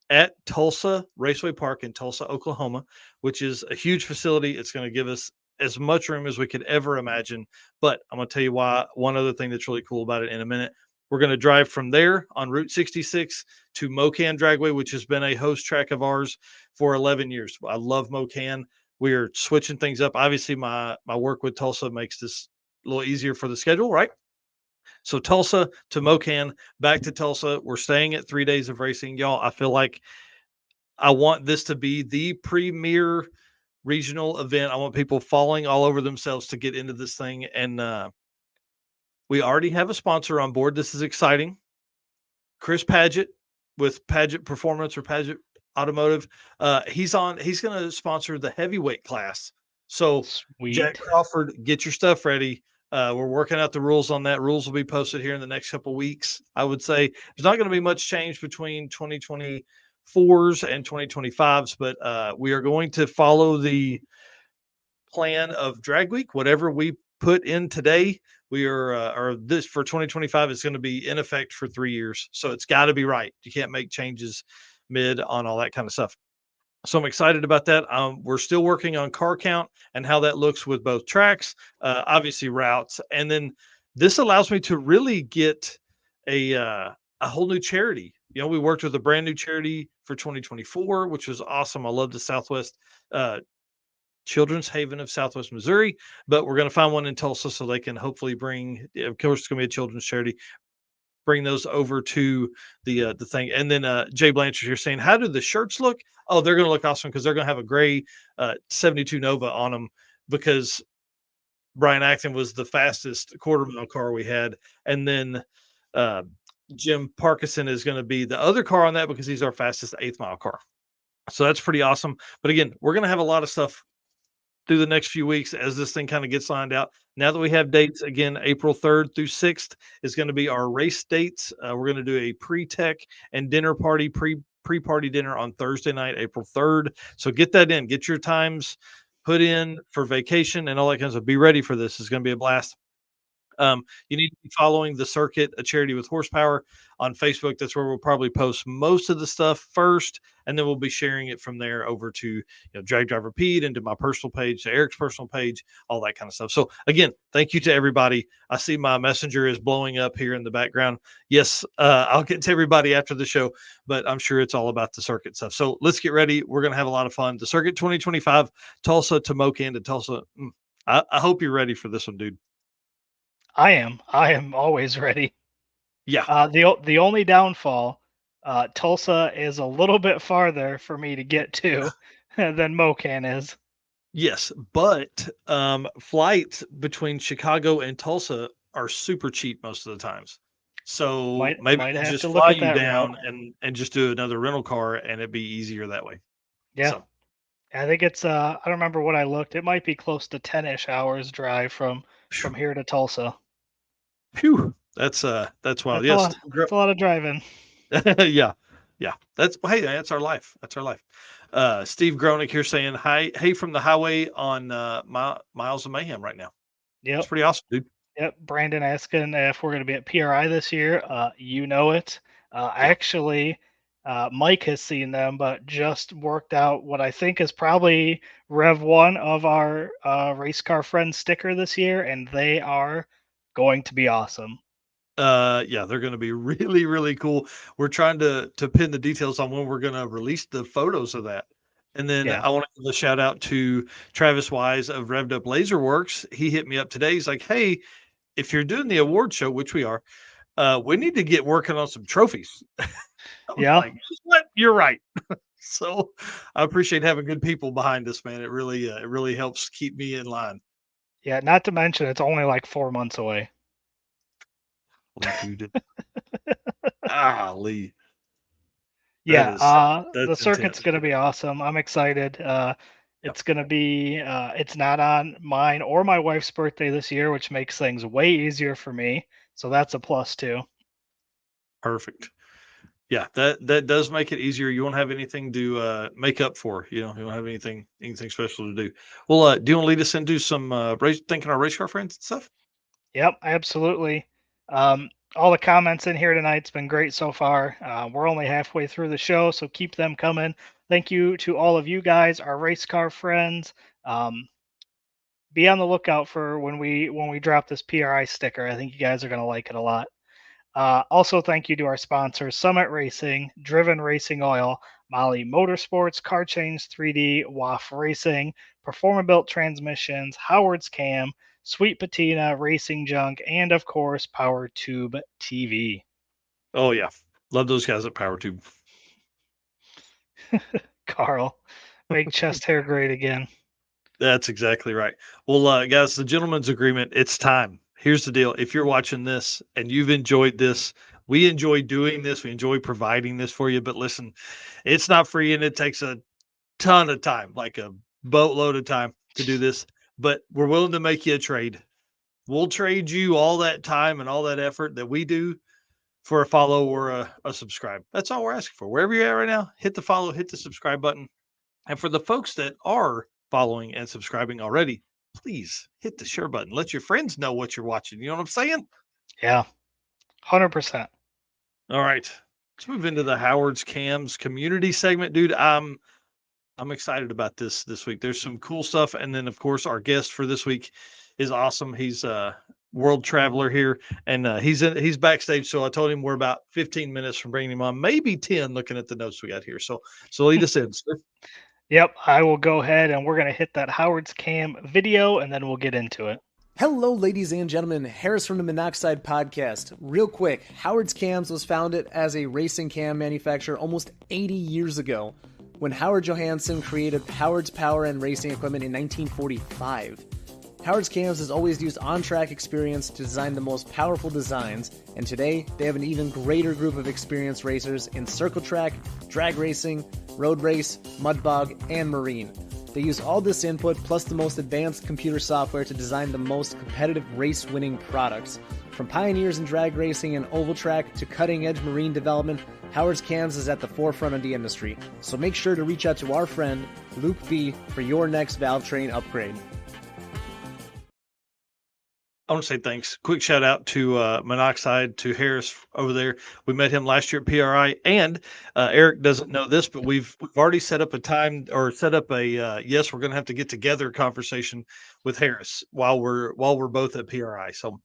at Tulsa Raceway Park in Tulsa, Oklahoma, which is a huge facility. It's going to give us as much room as we could ever imagine. But I'm going to tell you why. One other thing that's really cool about it in a minute. We're going to drive from there on Route 66 to Mocan Dragway, which has been a host track of ours for 11 years. I love Mocan. We're switching things up. Obviously, my work with Tulsa makes this a little easier for the schedule, right? So Tulsa to Mocan, back to Tulsa. We're staying at 3 days of racing, y'all. I feel like I want this to be the premier regional event. I want people falling all over themselves to get into this thing. And we already have a sponsor on board. This is exciting. Chris Paget with Paget Performance or Paget Automotive. He's going to sponsor the heavyweight class. So Sweet. Jack Crawford, get your stuff ready. We're working out the rules on that. Rules will be posted here in the next couple weeks. I would say there's not going to be much change between 2024s and 2025s, but we are going to follow the plan of Drag Week. Whatever we put in today, we are or this for 2025 is going to be in effect for 3 years. So it's got to be right. You can't make changes mid on all that kind of stuff. So I'm excited about that. We're still working on car count and how that looks with both tracks, obviously routes, and then this allows me to really get a whole new charity. You know, we worked with a brand new charity for 2024, which was awesome. I love the Southwest Children's Haven of Southwest Missouri, but we're going to find one in Tulsa so they can hopefully bring. Of course, it's going to be a children's charity. Bring those over to the thing. And then Jay Blanchard, you're saying, how do the shirts look? Oh, they're going to look awesome because they're going to have a gray 72 Nova on them because Brian Acton was the fastest quarter mile car we had. And then Jim Parkinson is going to be the other car on that because he's our fastest 8th mile car. So that's pretty awesome. But again, we're going to have a lot of stuff through the next few weeks as this thing kind of gets lined out. Now that we have dates, again, April 3rd through 6th is going to be our race dates. We're going to do a pre-tech and dinner party, pre-party dinner on Thursday night, April 3rd. So get that in. Get your times put in for vacation and all that kind of stuff. Be ready for this. It's going to be a blast. You need to be following the Circuit, a charity with horsepower, on Facebook. That's where we'll probably post most of the stuff first, and then we'll be sharing it from there over to Drag Driver Pete and to my personal page, to Eric's personal page, all that kind of stuff. So again, thank you to everybody. I see my messenger is blowing up here in the background. Yes, I'll get to everybody after the show, but I'm sure it's all about the Circuit stuff. So let's get ready. We're going to have a lot of fun. The Circuit 2025, Tulsa to Mocan to Tulsa. I hope you're ready for this one, dude. I am always ready. Yeah. The only downfall, Tulsa is a little bit farther for me to get to than Mocan is. Yes, but flights between Chicago and Tulsa are super cheap most of the times. So maybe might we'll have just to look fly at you that down route. and just do another rental car, and it'd be easier that way. Yeah. So, I think it's I don't remember what I looked. It might be close to 10-ish hours drive from here to Tulsa. phew, that's wild. That's Yes, that's a lot of driving. yeah, yeah. That's our life. That's our life. Steve Gronick here saying hi, hey from the highway on Miles of Mayhem right now. Yep. It's pretty awesome, dude. Yep. Brandon asking if we're going to be at PRI this year. You know it. Actually, Mike has seen them, but just worked out what I think is probably Rev 1 of our Race Car Friends sticker this year, and they are going to be awesome. Yeah, they're going to be really, really cool. We're trying to pin the details on when we're going to release the photos of that. And then Yeah. I want to give a shout out to Travis Wise of Revved Up Laser Works. He hit me up today. He's like, hey, if you're doing the award show, which we are, we need to get working on some trophies. Yeah. Like, what? You're right. So I appreciate having good people behind us, man. It really helps keep me in line. Yeah. Not to mention, it's only like 4 months away. Lee. Yeah. The That's circuit's intense. going to be awesome. I'm excited. It's going to be, it's not on mine or my wife's birthday this year, which makes things way easier for me. So that's a plus too. Perfect. Yeah, that does make it easier. You won't have anything to make up for. You don't have anything special to do. Well, do you want to lead us into some thanking our race car friends and stuff? Yep, absolutely. All the comments in here tonight's been great so far. We're only halfway through the show, so keep them coming. Thank you to all of you guys, our race car friends. Be on the lookout for when we drop this PRI sticker. I think you guys are going to like it a lot. Also, thank you to our sponsors, Summit Racing, Driven Racing Oil, Molly Motorsports, Car Change 3D, WAF Racing, Performabuilt Transmissions, Howard's Cam, Sweet Patina, Racing Junk, and of course, Power Tube TV. Oh, yeah. Love those guys at PowerTube. Carl, make chest hair great again. That's exactly right. Well, guys, the gentleman's agreement, it's time. Here's the deal. If you're watching this and you've enjoyed this, we enjoy doing this. We enjoy providing this for you. But listen, it's not free and it takes a ton of time, like a boatload of time to do this. But we're willing to make you a trade. We'll trade you all that time and all that effort that we do for a follow or a subscribe. That's all we're asking for. Wherever you're at right now, hit the follow, hit the subscribe button. And for the folks that are following and subscribing already, please hit the share button. Let your friends know what you're watching. You know what I'm saying? Yeah, 100%. All right. Let's move into the Howard's Cams community segment, dude. I'm excited about this week. There's some cool stuff, and then of course our guest for this week is awesome. He's a world traveler here, and he's backstage. So I told him we're about 15 minutes from bringing him on, maybe 10, looking at the notes we got here. So lead us in, sir. Yep, I will go ahead and we're going to hit that Howard's Cam video and then we'll get into it. Hello, ladies and gentlemen. Harris from the Monoxide Podcast. Real quick, Howard's Cams was founded as a racing cam manufacturer almost 80 years ago when Howard Johansson created Howard's Power and Racing Equipment in 1945. Howard's Cams has always used on-track experience to design the most powerful designs, and today they have an even greater group of experienced racers in circle track, drag racing, road race, mud bog, and marine. They use all this input plus the most advanced computer software to design the most competitive race-winning products. From pioneers in drag racing and oval track to cutting-edge marine development, Howard's Cams is at the forefront of the industry. So make sure to reach out to our friend, Luke B, for your next valve train upgrade. I want to say thanks. Quick shout out to Monoxide, to Harris over there. We met him last year at PRI, and Eric doesn't know this, but we've already set up a time or set up a yes, we're going to have to get together conversation with Harris while we're both at PRI. So,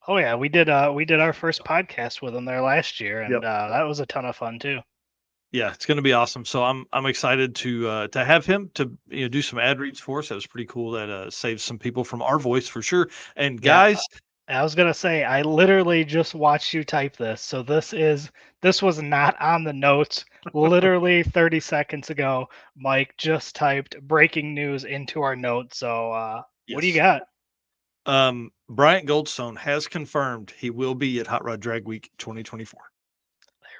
oh yeah, we did our first podcast with him there last year, and Yep. That was a ton of fun too. Yeah, it's going to be awesome. So I'm excited to have him to do some ad reads for us. That was pretty cool. That saves some people from our voice for sure. And guys, I was gonna say I literally just watched you type this, so this was not on the notes. Literally 30 seconds ago, Mike just typed breaking news into our notes. So what do you got? Bryant Goldstone has confirmed he will be at Hot Rod Drag Week 2024.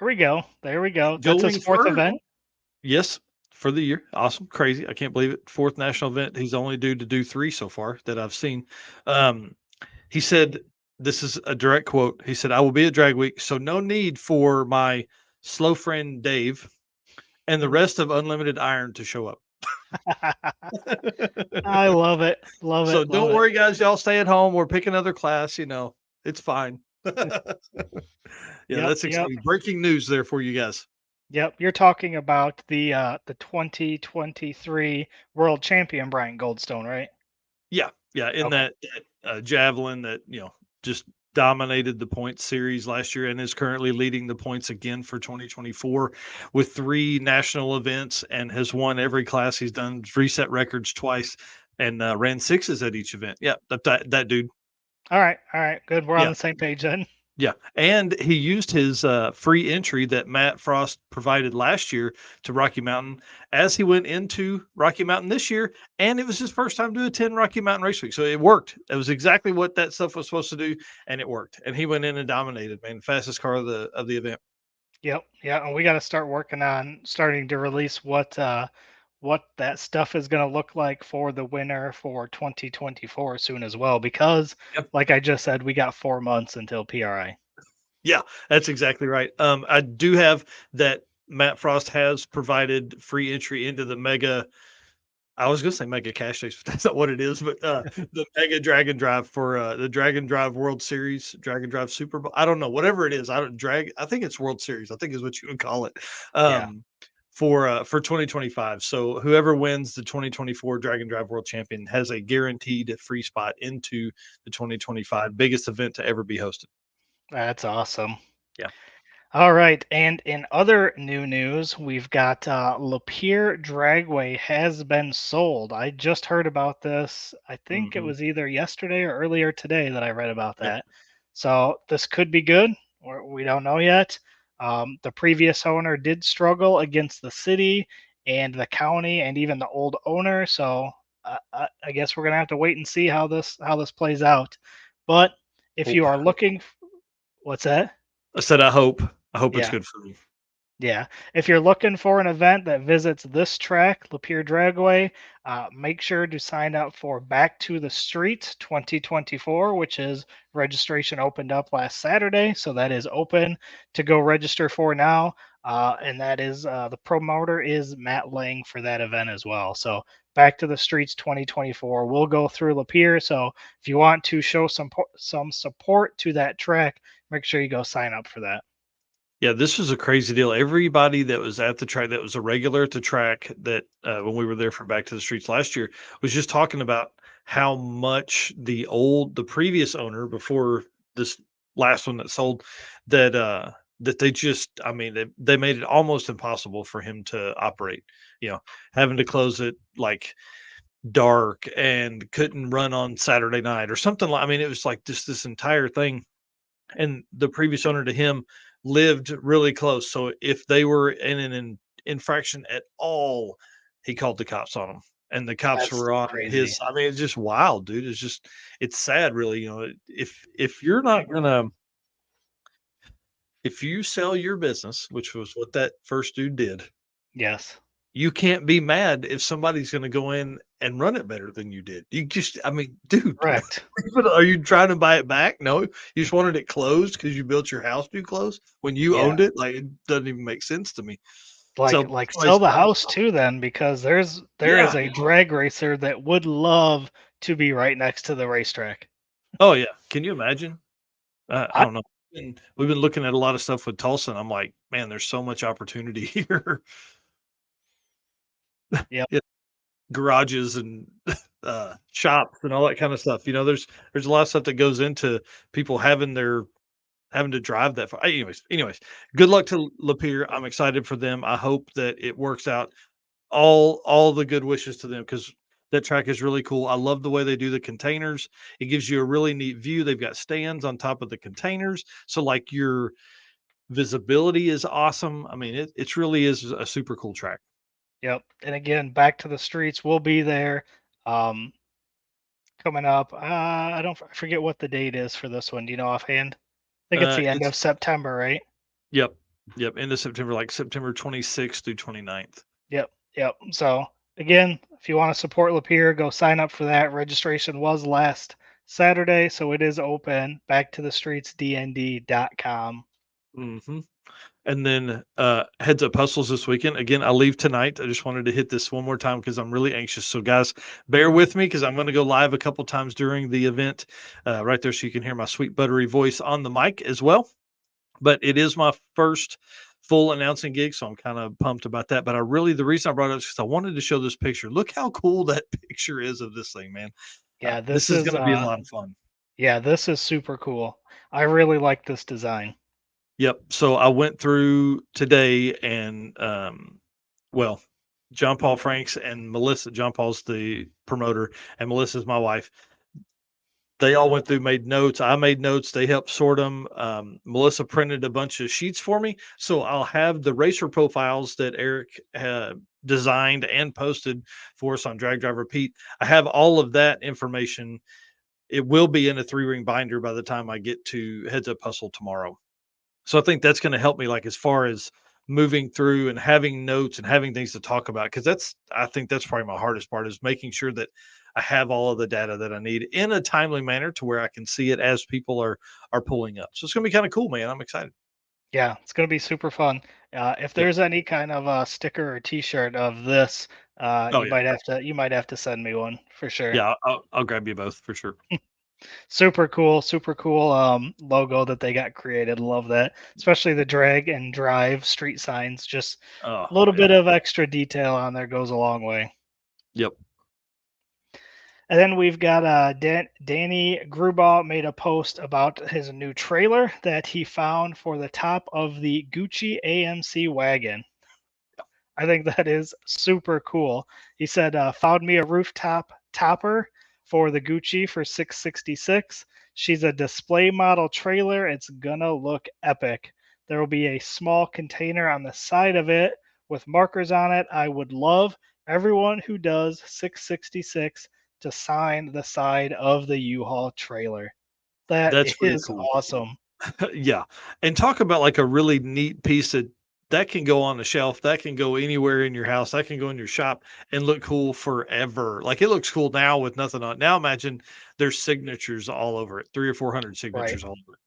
There we go. That's his fourth event. Yes, for the year. Awesome. Crazy. I can't believe it. Fourth national event. He's only due to do 3 so far that I've seen. He said, this is a direct quote. He said, I will be at Drag Week, so no need for my slow friend Dave and the rest of Unlimited Iron to show up. I love it. So don't worry, guys. Y'all stay at home or pick another class. It's fine. That's exciting. Breaking news there for you guys. Yep, you're talking about the 2023 world champion Bryant Goldstone, right? Yeah. In that javelin that just dominated the points series last year and is currently leading the points again for 2024 with 3 national events and has won every class. He's done reset records twice and ran 6s at each event. Yeah, that dude. All right, good. We're on the same page then. Yeah, and he used his free entry that Matt Frost provided last year to Rocky Mountain as he went into Rocky Mountain this year, and it was his first time to attend Rocky Mountain Race Week, so it worked. It was exactly what that stuff was supposed to do, and it worked. And he went in and dominated, man. Fastest car of the event. Yep, yeah, and we got to start working on starting to release what that stuff is going to look like for the winner for 2024 soon as well, because like I just said, we got 4 months until PRI. Yeah, that's exactly right. I do have that Matt Frost has provided free entry into the mega. I was going to say mega cash days, but that's not what it is. But the mega Dragon Drive for the Dragon Drive World Series, Dragon Drive Super Bowl. I don't know, whatever it is. I think it's World Series. I think is what you would call it. For 2025. So whoever wins the 2024 Dragon Drive World Champion has a guaranteed free spot into the 2025 biggest event to ever be hosted. That's awesome. All right, and in other new news, we've got Lapeer Dragway has been sold. I just heard about this. I think it Mhm. was either yesterday or earlier today that I read about Yeah. that. So this could be good. We don't know yet. The previous owner did struggle against the city and the county and even the old owner. So I guess we're gonna have to wait and see how this plays out. But if you Hope. are looking, what's that? I said I hope. I hope it's Yeah. good for me. Yeah, if you're looking for an event that visits this track, Lapeer Dragway, make sure to sign up for Back to the Street 2024, which is registration opened up last Saturday. So that is open to go register for now. And that is the promoter is Matt Lang for that event as well. So Back to the Streets 2024 will go through Lapeer. So if you want to show some support to that track, make sure you go sign up for that. Yeah, this was a crazy deal. Everybody that was at the track, that was a regular at the track, that when we were there for Back to the Streets last year, was just talking about how much the previous owner before this last one that sold, that they just, I mean, they made it almost impossible for him to operate. You know, having to close it like dark and couldn't run on Saturday night or something like. I mean, it was like just this entire thing, and the previous owner to him lived really close. So if they were in an infraction at all, he called the cops on them, and the cops That's were on crazy. his. I mean, it's just wild, dude. It's sad, really. If you're not gonna, if you sell your business, which was what that first dude did, Yes. you can't be mad if somebody's going to go in and run it better than you did. You just, I mean, dude, Correct. are you trying to buy it back? No, you just wanted it closed because you built your house too close when you Yeah. owned it. Like, it doesn't even make sense to me. Like So, like sell anyways, the house too then because there is yeah. a drag racer that would love to be right next to the racetrack. Oh, yeah. Can you imagine? I I, don't know. And we've been looking at a lot of stuff with Tulsa, and I'm like, man, there's so much opportunity here. yep. Yeah, garages and shops and all that kind of stuff. There's a lot of stuff that goes into people having to drive that far. Anyways, good luck to Lapeer. I'm excited for them. I hope that it works out. All the good wishes to them because that track is really cool. I love the way they do the containers. It gives you a really neat view. They've got stands on top of the containers, so like your visibility is awesome. I mean, it really is a super cool track. Yep. And again, back to the streets. We'll be there um coming up. I forget what the date is for this one. Do you know offhand? I think it's the end It's of September, right? Yep, yep. End of September, like September 26th through 29th. Yep. Yep. So again, if you want to support Lapeer, go sign up for that. Registration was last Saturday, so it is open. Back to the streets, dnd.com. Hmm. And then heads up hustles this weekend. Again, I leave tonight. I just wanted to hit this one more time because I'm really anxious. So, guys, bear with me because I'm going to go live a couple times during the event right there so you can hear my sweet, buttery voice on the mic as well. But it is my first full announcing gig. So I'm kind of pumped about that. But the reason I brought it up is because I wanted to show this picture. Look how cool that picture is of this thing, man. Yeah, This this is is going to be a lot of fun. yeah, this is super cool. I really like this design. Yep. So I went through today and well, John Paul Franks and Melissa. John Paul's the promoter and Melissa's my wife. They all went through, made notes. I made notes. They helped sort them. Melissa printed a bunch of sheets for me. So I'll have the racer profiles that Eric designed and posted for us on Drag Drive Repeat. I have all of that information. It will be in a 3-ring binder by the time I get to Heads Up Hustle tomorrow. So I think that's going to help me, like, as far as moving through and having notes and having things to talk about. Cause I think that's probably my hardest part is making sure that I have all of the data that I need in a timely manner to where I can see it as people are pulling up. So it's going to be kind of cool, man. I'm excited. Yeah, it's gonna be super fun. If Yep. there's any kind of sticker or T-shirt of this, Oh yeah. you might have to send me one for sure. Yeah. I'll grab you both for sure. Super cool logo that they got created. Love that, especially the drag and drive street signs. Just Oh a little yeah. bit of extra detail on there goes a long way. Yep. And then we've got Danny Grubaugh made a post about his new trailer that he found for the top of the Gucci AMC wagon. I think that is super cool. He said, found me a rooftop topper for the Gucci for $666. She's a display model trailer. It's gonna look epic. There will be a small container on the side of it with markers on it. I would love everyone who does 666 to sign the side of the U-Haul trailer. That That's really is cool. awesome. Yeah. And talk about like a really neat piece that can go on the shelf, that can go anywhere in your house, that can go in your shop and look cool forever. Like it looks cool now with nothing on it. Now imagine there's signatures all over it, 300 or 400 signatures all over it.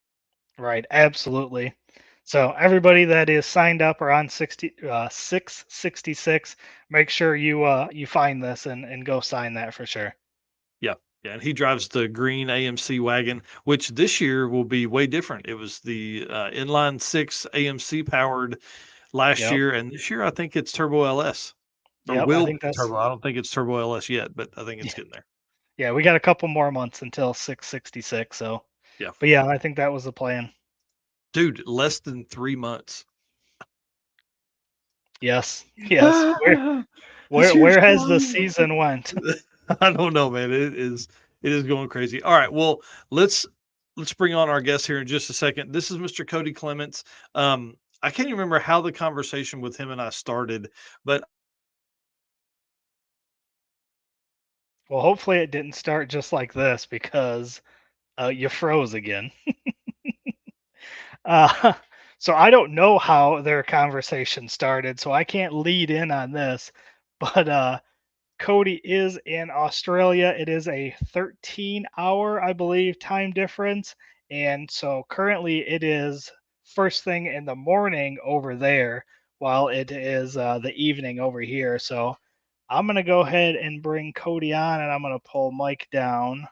Right, absolutely. So everybody that is signed up or on 666, make sure you find this and go sign that for sure. Yeah. Yeah. And he drives the green AMC wagon, which this year will be way different. It was the inline six AMC powered last Yep. year. And this year, I think it's turbo LS or Yep, I will think be that's turbo. I don't think it's turbo LS yet, but I think it's getting there. yeah, we got a couple more months until 666, so Yeah. but yeah, I think that was the plan. Dude, less than 3 months. Yes. Yes. Where has the season went? I don't know, man. It is going crazy. All right. Well, let's bring on our guest here in just a second. This is Mr. Cody Clements. I can't even remember how the conversation with him and I started, but Well, hopefully it didn't start just like this because you froze again. Uh, so I don't know how their conversation started, so I can't lead in on this. But Cody is in Australia. It is a 13-hour, I believe, time difference. And so currently it is first thing in the morning over there while it is the evening over here. So I'm going to go ahead and bring Cody on and I'm going to pull Mike down.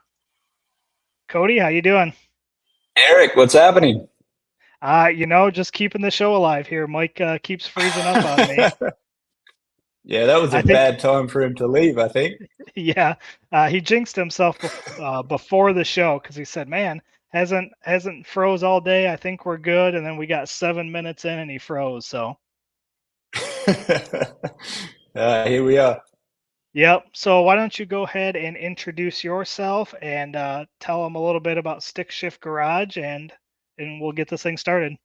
Cody, how you doing? Eric, what's happening? Just keeping the show alive here. Mike keeps freezing up on me. Yeah, that was I a think, bad time for him to leave, I think. yeah, he jinxed himself before the show because he said, "Man, hasn't froze all day. I think we're good." And then we got 7 minutes in and he froze. So, Here we are. yep. So why don't you go ahead and introduce yourself and tell them a little bit about Stick Shift Garage and we'll get this thing started.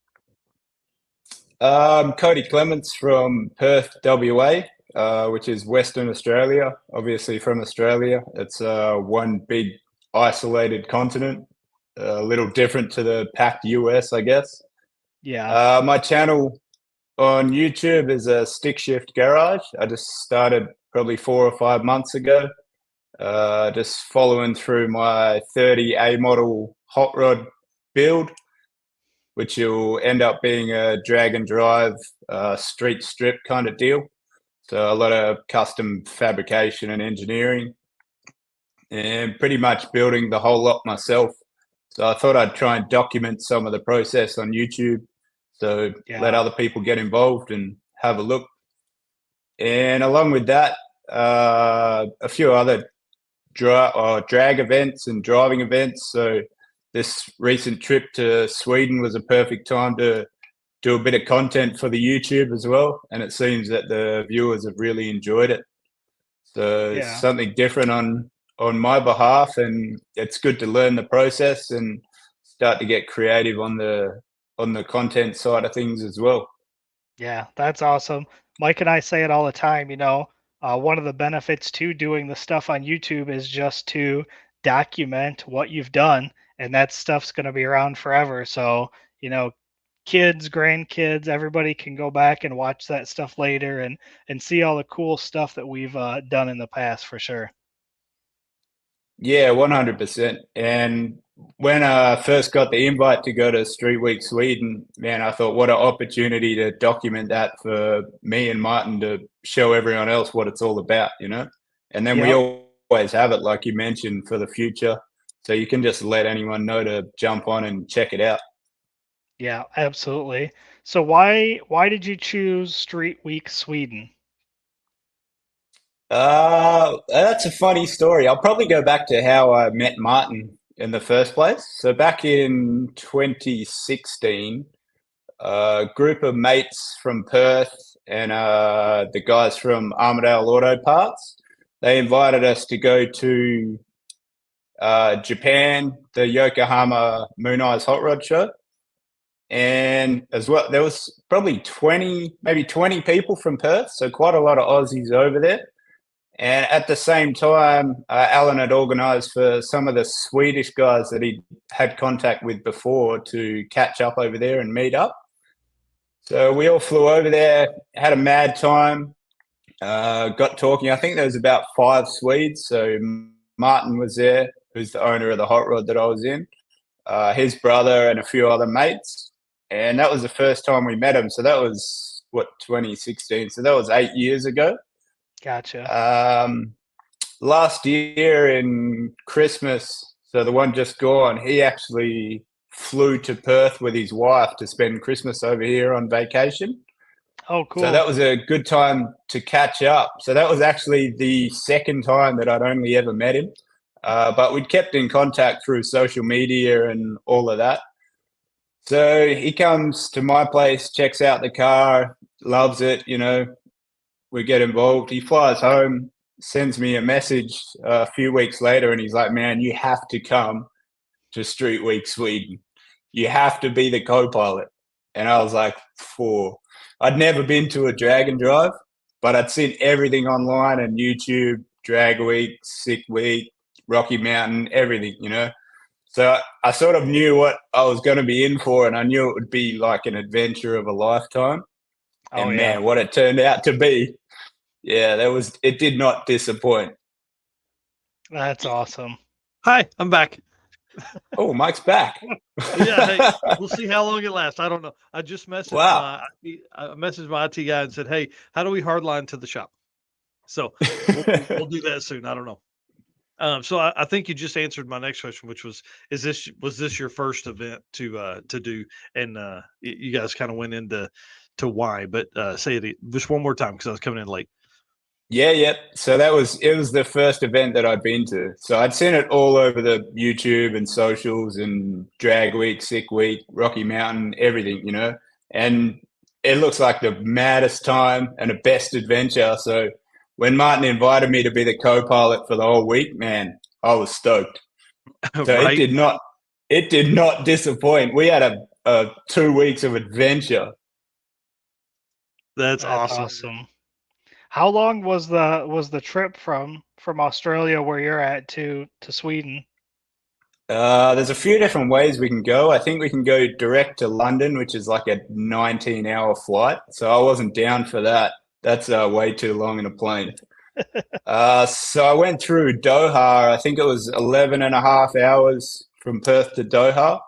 Cody Clements from Perth, WA, which is Western Australia, obviously from Australia. It's one big isolated continent, a little different to the packed US, I guess. Yeah. My channel on YouTube is a Stick Shift Garage. I just started probably 4 or 5 months ago, just following through my 30A model hot rod build, which will end up being a drag and drive street strip kind of deal. So a lot of custom fabrication and engineering and pretty much building the whole lot myself. So I thought I'd try and document some of the process on YouTube. So let other people get involved and have a look. And along with that, a few other drag events and driving events. So this recent trip to Sweden was a perfect time to do a bit of content for the YouTube as well. And it seems that the viewers have really enjoyed it. So it's something different on my behalf, and it's good to learn the process and start to get creative on the content side of things as well. Yeah, that's awesome. Mike and I say it all the time, one of the benefits to doing the stuff on YouTube is just to document what you've done, and that stuff's going to be around forever. So, kids, grandkids, everybody can go back and watch that stuff later and see all the cool stuff that we've done in the past for sure. Yeah, 100%. And when I first got the invite to go to Street Week Sweden, man, I thought what an opportunity to document that for me and Martin to show everyone else what it's all about, And then we always have it, like you mentioned, for the future. So you can just let anyone know to jump on and check it out. Yeah, absolutely. So why did you choose Street Week Sweden? That's a funny story. I'll probably go back to how I met Martin in the first place. So back in 2016, a group of mates from Perth and the guys from Armadale Auto Parts, they invited us to go to Japan, the Yokohama Moon Eyes Hot Rod Show. And as well, there was probably 20, maybe 20 people from Perth, so quite a lot of Aussies over there. And at the same time, Alan had organised for some of the Swedish guys that he had contact with before to catch up over there and meet up. So we all flew over there, had a mad time, got talking. I think there was about 5 Swedes. So Martin was there, who's the owner of the hot rod that I was in, his brother and a few other mates. And that was the first time we met him. So that was, 2016. So that was 8 years ago. Gotcha. Last year in Christmas, so the one just gone, he actually flew to Perth with his wife to spend Christmas over here on vacation. Oh, cool. So that was a good time to catch up. So that was actually the second time that I'd only ever met him. But we'd kept in contact through social media and all of that. So he comes to my place, checks out the car, loves it, we get involved. He flies home, sends me a message a few weeks later, and he's like, man, you have to come to Street Week Sweden. You have to be the co-pilot. And I was like, I'd never been to a drag and drive, but I'd seen everything online and YouTube, Drag Week, Sick Week, Rocky Mountain, everything, So I sort of knew what I was going to be in for, and I knew it would be like an adventure of a lifetime. And man, what it turned out to be, it did not disappoint. That's awesome. Hi, I'm back. Oh, Mike's back. Hey, we'll see how long it lasts. I don't know. I just messaged my IT guy and said, hey, how do we hardline to the shop? So we'll do that soon. I don't know. So I think you just answered my next question, which was this your first event to do? And you guys kind of went into why, but say it just one more time because I was coming in late. Yeah. So it was the first event that I'd been to. So I'd seen it all over the YouTube and socials and Drag Week, Sick Week, Rocky Mountain, everything, and it looks like the maddest time and the best adventure. So when Martin invited me to be the co-pilot for the whole week, man, I was stoked. So Right? It did not disappoint. We had a 2 weeks of adventure. That's awesome. How long was the trip from Australia where you're at to Sweden? There's a few different ways we can go. I think we can go direct to London, which is like a 19-hour flight. So I wasn't down for that. That's way too long in a plane. So I went through Doha. I think it was 11 and a half hours from Perth to Doha,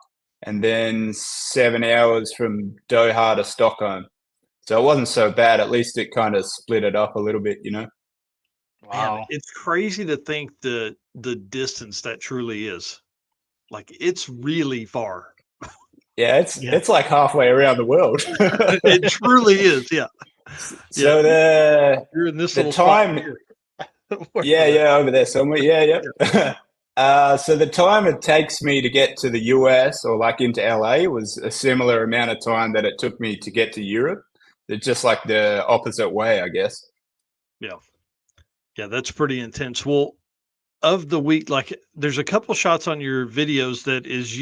and then 7 hours from Doha to Stockholm. So it wasn't so bad. At least it kind of split it up a little bit, Wow. Man, it's crazy to think the distance that truly is. Like, it's really far. Yeah, it's like halfway around the world. It truly is, yeah. So you're in this the little time, spot yeah, over there somewhere, yeah. So the time it takes me to get to the US or like into LA was a similar amount of time that it took me to get to Europe. It's just like the opposite way, I guess. Yeah, that's pretty intense. Well, of the week, like there's a couple shots on your videos that is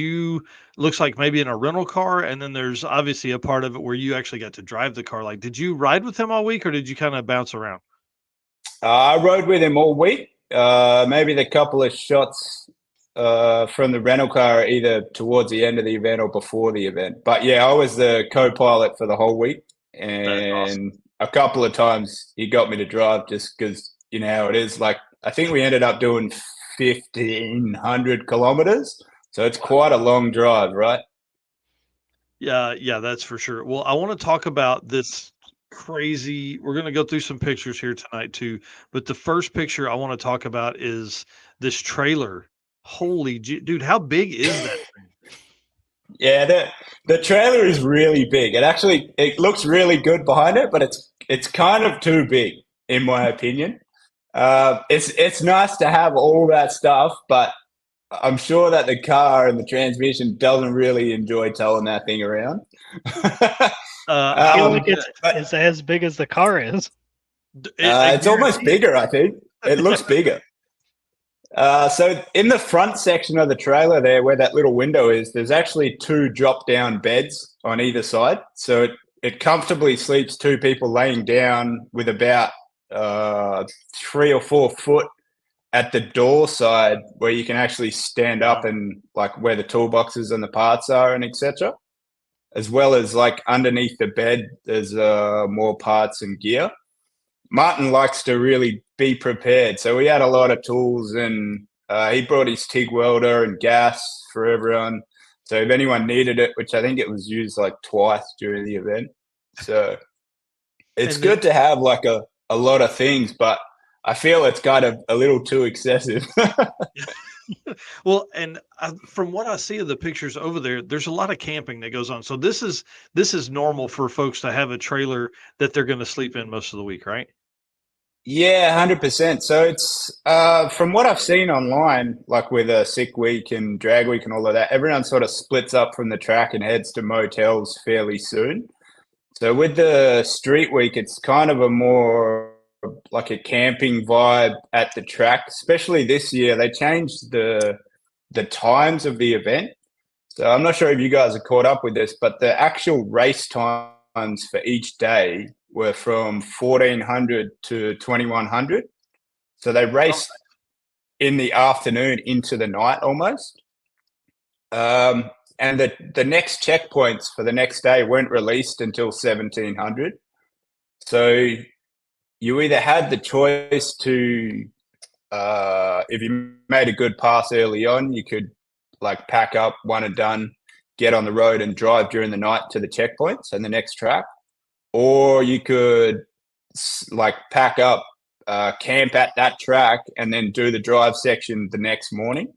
looks like maybe in a rental car, and then there's obviously a part of it where you actually got to drive the car. Like, did you ride with him all week, or did you kind of bounce around? I rode with him all week. Maybe the couple of shots from the rental car either towards the end of the event or before the event. But yeah, I was the co-pilot for the whole week, and awesome. A couple of times he got me to drive just because you know how it is. Like I think we ended up doing 1,500 kilometers, so it's quite a long drive, right? Yeah, that's for sure. Well, I want to talk about this crazy. We're going to go through some pictures here tonight too, but the first picture I want to talk about is this trailer. Holy dude, how big is that thing? Yeah, the trailer is really big. It looks really good behind it, but it's kind of too big in my opinion. It's nice to have all that stuff, but I'm sure that the car and the transmission doesn't really enjoy towing that thing around. I feel like but- it's as big as the car is. It's almost bigger, I think. It looks bigger. So in the front section of the trailer there, where that little window is, there's actually 2 drop-down beds on either side. So it comfortably sleeps 2 people laying down with about 3 or 4 foot at the door side where you can actually stand up and like where the toolboxes and the parts are and etc. As well as like underneath the bed, there's more parts and gear. Martin likes to really be prepared. So we had a lot of tools and he brought his TIG welder and gas for everyone. So if anyone needed it, which I think it was used like twice during the event. So it's good to have like a lot of things, but I feel it's kind of a little too excessive. Well, and from what I see of the pictures over there, there's a lot of camping that goes on. So this is normal for folks to have a trailer that they're going to sleep in most of the week, right? Yeah, 100%. So it's from what I've seen online, like with a sick week and drag week and all of that, everyone sort of splits up from the track and heads to motels fairly soon. So with the street week, it's kind of a more like a camping vibe at the track. Especially this year, they changed the times of the event. So I'm not sure if you guys are caught up with this, but the actual race times for each day were from 1400 to 2100. So they raced in the afternoon into the night almost. And the next checkpoints for the next day weren't released until 1700. So you either had the choice to, if you made a good pass early on, you could like pack up one and done, get on the road and drive during the night to the checkpoints and the next track. Or you could like pack up, camp at that track and then do the drive section the next morning.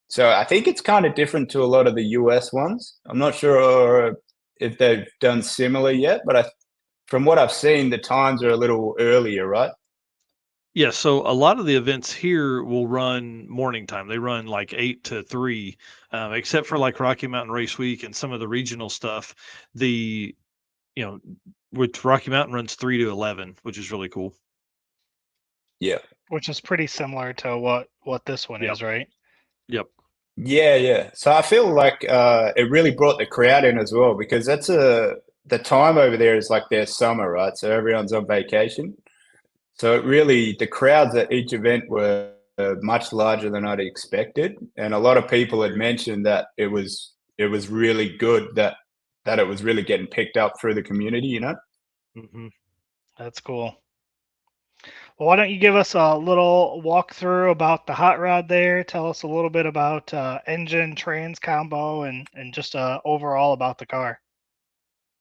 So I think it's kind of different to a lot of the US ones. I'm not sure if they've done similar yet, but from what I've seen, the times are a little earlier, right? Yeah, so a lot of the events here will run morning time. They run like 8 to 3, except for like Rocky Mountain Race Week and some of the regional stuff. Which Rocky Mountain runs 3 to 11, which is really cool. Yeah. Which is pretty similar to what this one is, right? Yep. Yeah. So I feel like it really brought the crowd in as well, because the time over there is like their summer, right? So everyone's on vacation. So the crowds at each event were much larger than I'd expected. And a lot of people had mentioned that it was really good, that it was really getting picked up through the community, you know? Mm-hmm. That's cool. Well, why don't you give us a little walkthrough about the hot rod there? Tell us a little bit about engine, trans combo, and just overall about the car.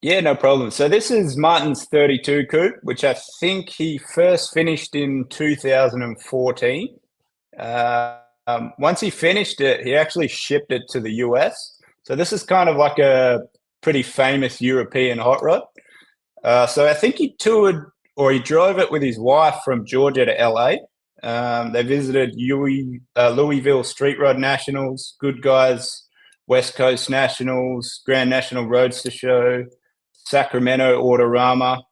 Yeah, no problem. So this is Martin's 32 coupe, which I think he first finished in 2014. Once he finished it, he actually shipped it to the US. So this is kind of like a pretty famous European hot rod. So I think he drove it with his wife from Georgia to LA. They visited Louisville Street Rod Nationals, Good Guys West Coast Nationals, Grand National Roadster Show, Sacramento Autorama,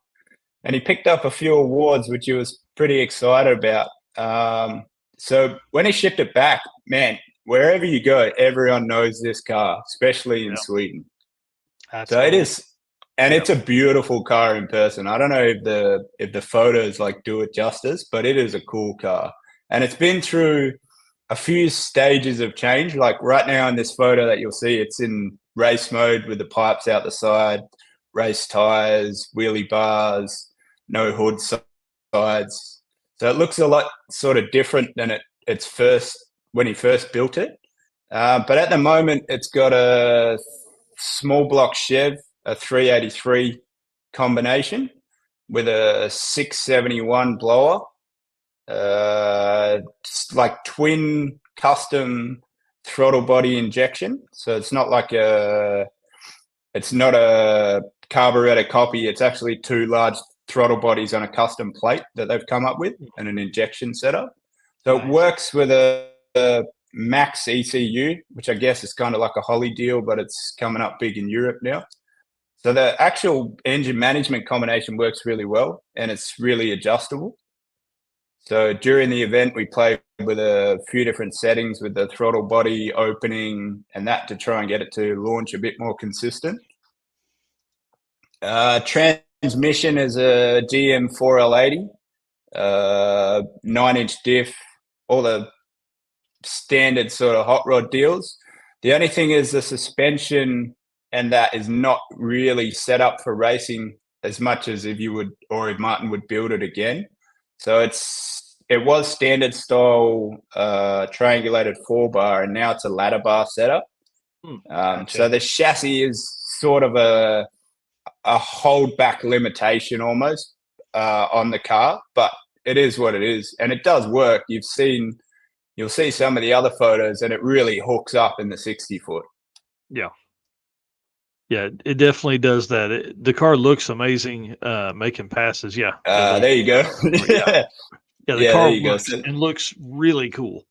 and he picked up a few awards, which he was pretty excited about. So when he shipped it back, man, wherever you go, everyone knows this car, especially in Sweden. That's so cool. It is, and it's a beautiful car in person. I don't know if the photos like do it justice, but it is a cool car, and it's been through a few stages of change. Like right now in this photo that you'll see, it's in race mode with the pipes out the side, race tires, wheelie bars, no hood sides. So it looks a lot sort of different than when he first built it. But at the moment, it's got a small block Chev, a 383 combination with a 671 blower, like twin custom throttle body injection. So it's not like it's not a carburetor copy. It's actually two large throttle bodies on a custom plate that they've come up with and an injection setup. So Nice. it works with a max ECU, which I guess is kind of like a Holly deal, but it's coming up big in Europe now. So the actual engine management combination works really well, and it's really adjustable. So during the event, we played with a few different settings with the throttle body opening and that to try and get it to launch a bit more consistent. Transmission is a GM 4L80, 9-inch diff, all the standard sort of hot rod deals. The only thing is the suspension, and that is not really set up for racing as much as if Martin would build it again. So it was standard style triangulated 4-bar, and now it's a ladder bar setup. Gotcha. So the chassis is sort of a hold back limitation almost on the car, but it is what it is, and it does work. You'll see some of the other photos, and it really hooks up in the 60 foot. Yeah, it definitely does that. The car looks amazing making passes. Yeah. There you go. Yeah, the Yeah, car there you go. works and looks really cool.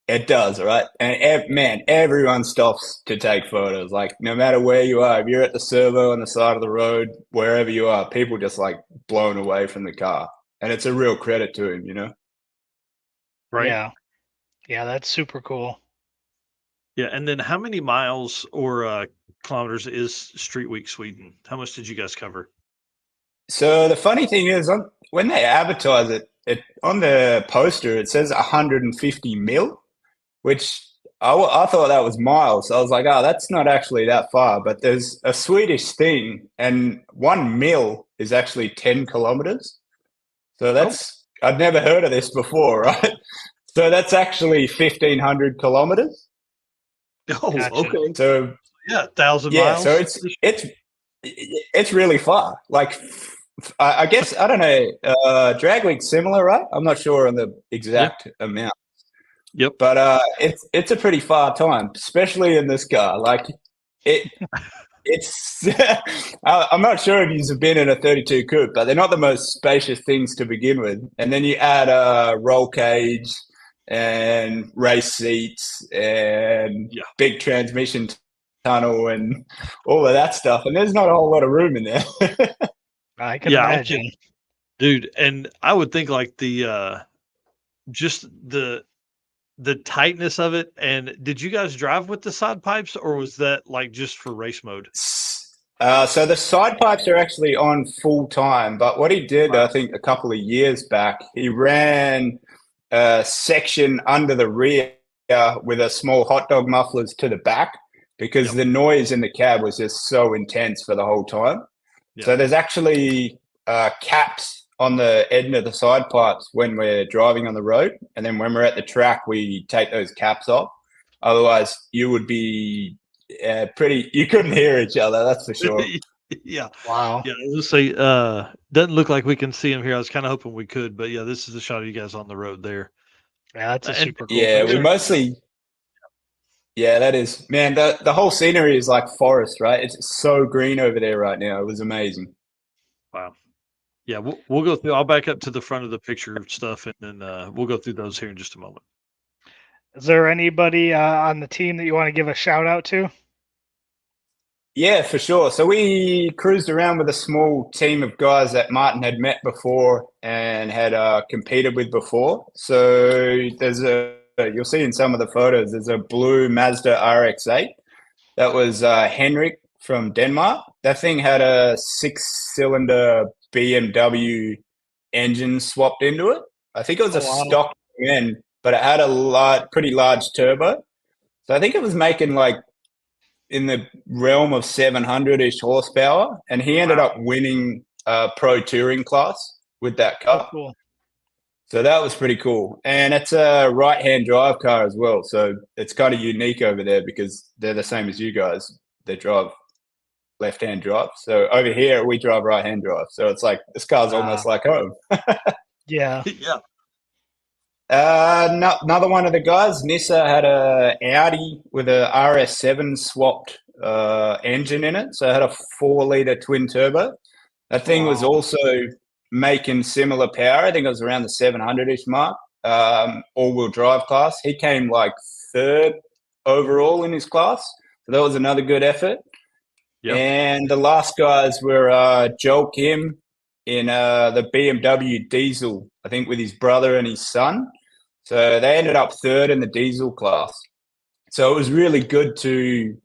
It does, right? And man, everyone stops to take photos. Like, no matter where you are, if you're at the servo on the side of the road, wherever you are, people just like blown away from the car. And it's a real credit to him, you know? Right. Yeah, that's super cool. Yeah, and then how many miles or kilometers is Street Week Sweden? How much did you guys cover? So the funny thing is, when they advertise it on the poster, it says 150 mil, which I thought that was miles. I was like, that's not actually that far. But there's a Swedish thing, and 1 mil is actually 10 kilometers. So I'd never heard of this before, right? So that's actually 1,500 kilometers. Oh, Gotcha. okay. So 1,000 yeah, miles. so it's really far. Like, I guess, I don't know, drag week's similar, right? I'm not sure on the exact amount. Yep. But it's a pretty far time, especially in this car. Like, it's I'm not sure if you've been in a 32 coupe, but they're not the most spacious things to begin with. And then you add a roll cage and race seats and big transmission tunnel and all of that stuff, and there's not a whole lot of room in there. I can imagine. Dude, and I would think like the just the tightness of it. And did you guys drive with the side pipes, or was that like just for race mode? So the side pipes are actually on full time, but what he did, I think a couple of years back, he ran a section under the rear with a small hot dog mufflers to the back, because the noise in the cab was just so intense for the whole time. So there's actually caps on the end of the side pipes when we're driving on the road, and then when we're at the track, we take those caps off. Otherwise, you would be you couldn't hear each other, that's for sure. Yeah. Wow. Yeah, let's say doesn't look like we can see him here. I was kind of hoping we could, but yeah, this is the shot of you guys on the road there. Yeah, that's a super cool Yeah, picture. we mostly that is, man, the whole scenery is like forest, right? It's so green over there right now. It was amazing. Wow. Yeah, we'll go through. I'll back up to the front of the picture stuff, and then we'll go through those here in just a moment. Is there anybody on the team that you want to give a shout out to? Yeah, for sure. So we cruised around with a small team of guys that Martin had met before and had competed with before. So you'll see in some of the photos, there's a blue Mazda RX-8. That was Henrik from Denmark. That thing had a 6-cylinder BMW engine swapped into it. I think it was a stock end, but it had a pretty large turbo. So I think it was making like in the realm of 700-ish horsepower, and he ended up winning pro touring class with that car. Oh, cool. So that was pretty cool. And it's a right-hand drive car as well, so it's kind of unique over there because they're the same as you guys. They drive left-hand drive. So over here, we drive right-hand drive. So it's like, this car's almost like home. Yeah. Yeah. Another one of the guys, Nissa, had a Audi with a RS7 swapped engine in it. So it had a 4-liter twin turbo. That thing was also making similar power. I think it was around the 700-ish mark, all-wheel drive class. He came like third overall in his class. So that was another good effort. Yep. And the last guys were Joel Kim in the BMW diesel, I think with his brother and his son. So they ended up third in the diesel class. So it was really good to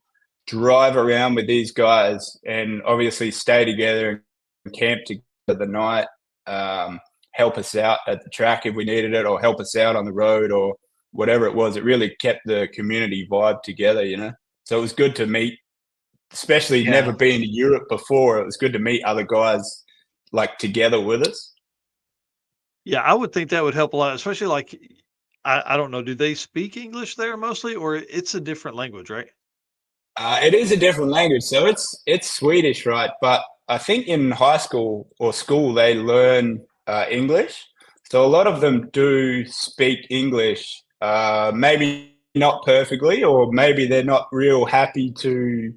drive around with these guys and obviously stay together and camp together the night, help us out at the track if we needed it, or help us out on the road or whatever it was. It really kept the community vibe together, you know. So it was good to meet, especially never been to Europe before. It was good to meet other guys like together with us. Yeah, I would think that would help a lot, especially like I don't know, do they speak English there mostly, or it's a different language, right? It is a different language, so it's Swedish, right? But I think in high school or school they learn English, so a lot of them do speak English. Maybe not perfectly, or maybe they're not real happy to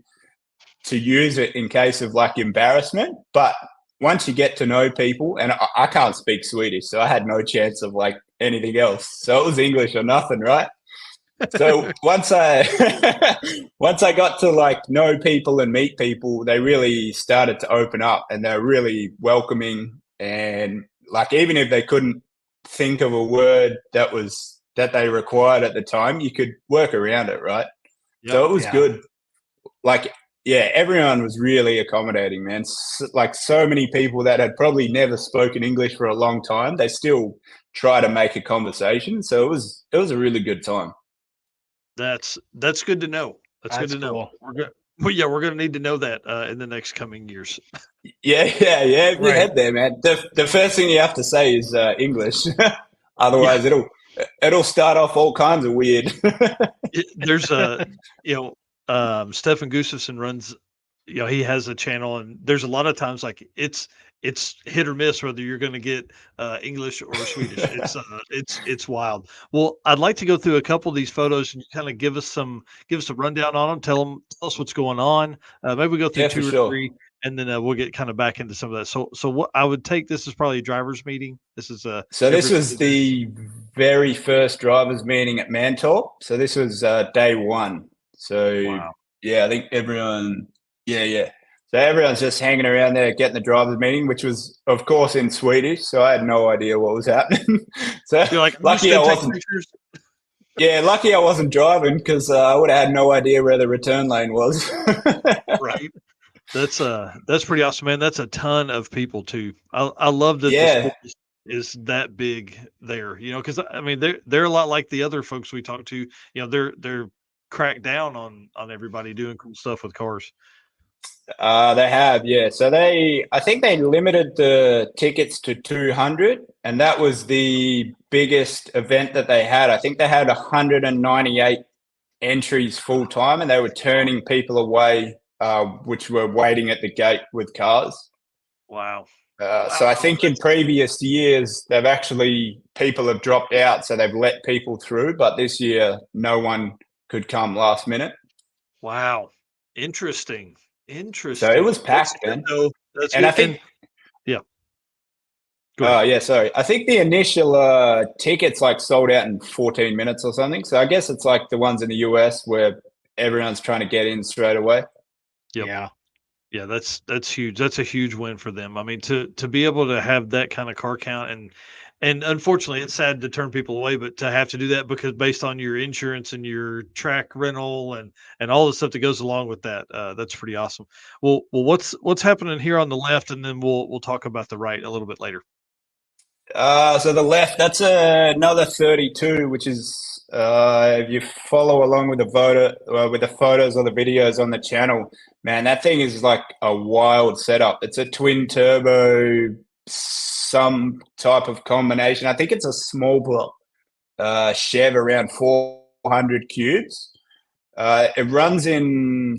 use it in case of like embarrassment. But once you get to know people, and I can't speak Swedish, so I had no chance of like anything else. So it was English or nothing, right? So once I got to like know people and meet people, they really started to open up, and they're really welcoming. And like, even if they couldn't think of a word that they required at the time, you could work around it, right? Yep, so it was good. Like, yeah, everyone was really accommodating, man. Like, so many people that had probably never spoken English for a long time, they still try to make a conversation. So it was a really good time. That's good to know. That's good to know. We're going to need to know that in the next coming years. Yeah. If you head there, man, the first thing you have to say is English. Otherwise, it'll start off all kinds of weird. There's Stefan Gustafsson runs, he has a channel, and there's a lot of times like it's hit or miss whether you're going to get English or Swedish. It's wild. Well, I'd like to go through a couple of these photos and kind of give us a rundown on them. Tell us what's going on. Maybe we go through two or three, and then we'll get kind of back into some of that. So what I would take, this is probably a driver's meeting. This is this was the very first drivers meeting at Mantorp. So this was day one. So wow. Yeah, I think everyone. Yeah. So everyone's just hanging around there getting the drivers meeting, which was, of course, in Swedish. So I had no idea what was happening. So you're like, lucky I wasn't. Yeah, lucky I wasn't driving, because I would have had no idea where the return lane was. Right. That's pretty awesome, man. That's a ton of people too. I love that the sport is that big there. Because I mean they're a lot like the other folks we talked to. They're cracked down on everybody doing cool stuff with cars. They have, yeah. So I think they limited the tickets to 200, and that was the biggest event that they had. I think they had 198 entries full time, and they were turning people away, which were waiting at the gate with cars. Wow. So I think in previous years, people have dropped out, so they've let people through, but this year no one could come last minute. Wow. Interesting. So it was packed, man. That's and good. I think, yeah. Sorry. I think the initial tickets like sold out in 14 minutes or something. So I guess it's like the ones in the US where everyone's trying to get in straight away. Yep. Yeah, that's huge. That's a huge win for them. I mean, to be able to have that kind of car count, and unfortunately, it's sad to turn people away, but to have to do that because based on your insurance and your track rental and all the stuff that goes along with that, that's pretty awesome. Well, what's happening here on the left, and then we'll talk about the right a little bit later. So the left, that's another 32, which is if you follow along with with the photos or the videos on the channel, man, that thing is like a wild setup. It's a twin turbo, some type of combination. I think it's a small block Chev around 400 cubes. It runs in,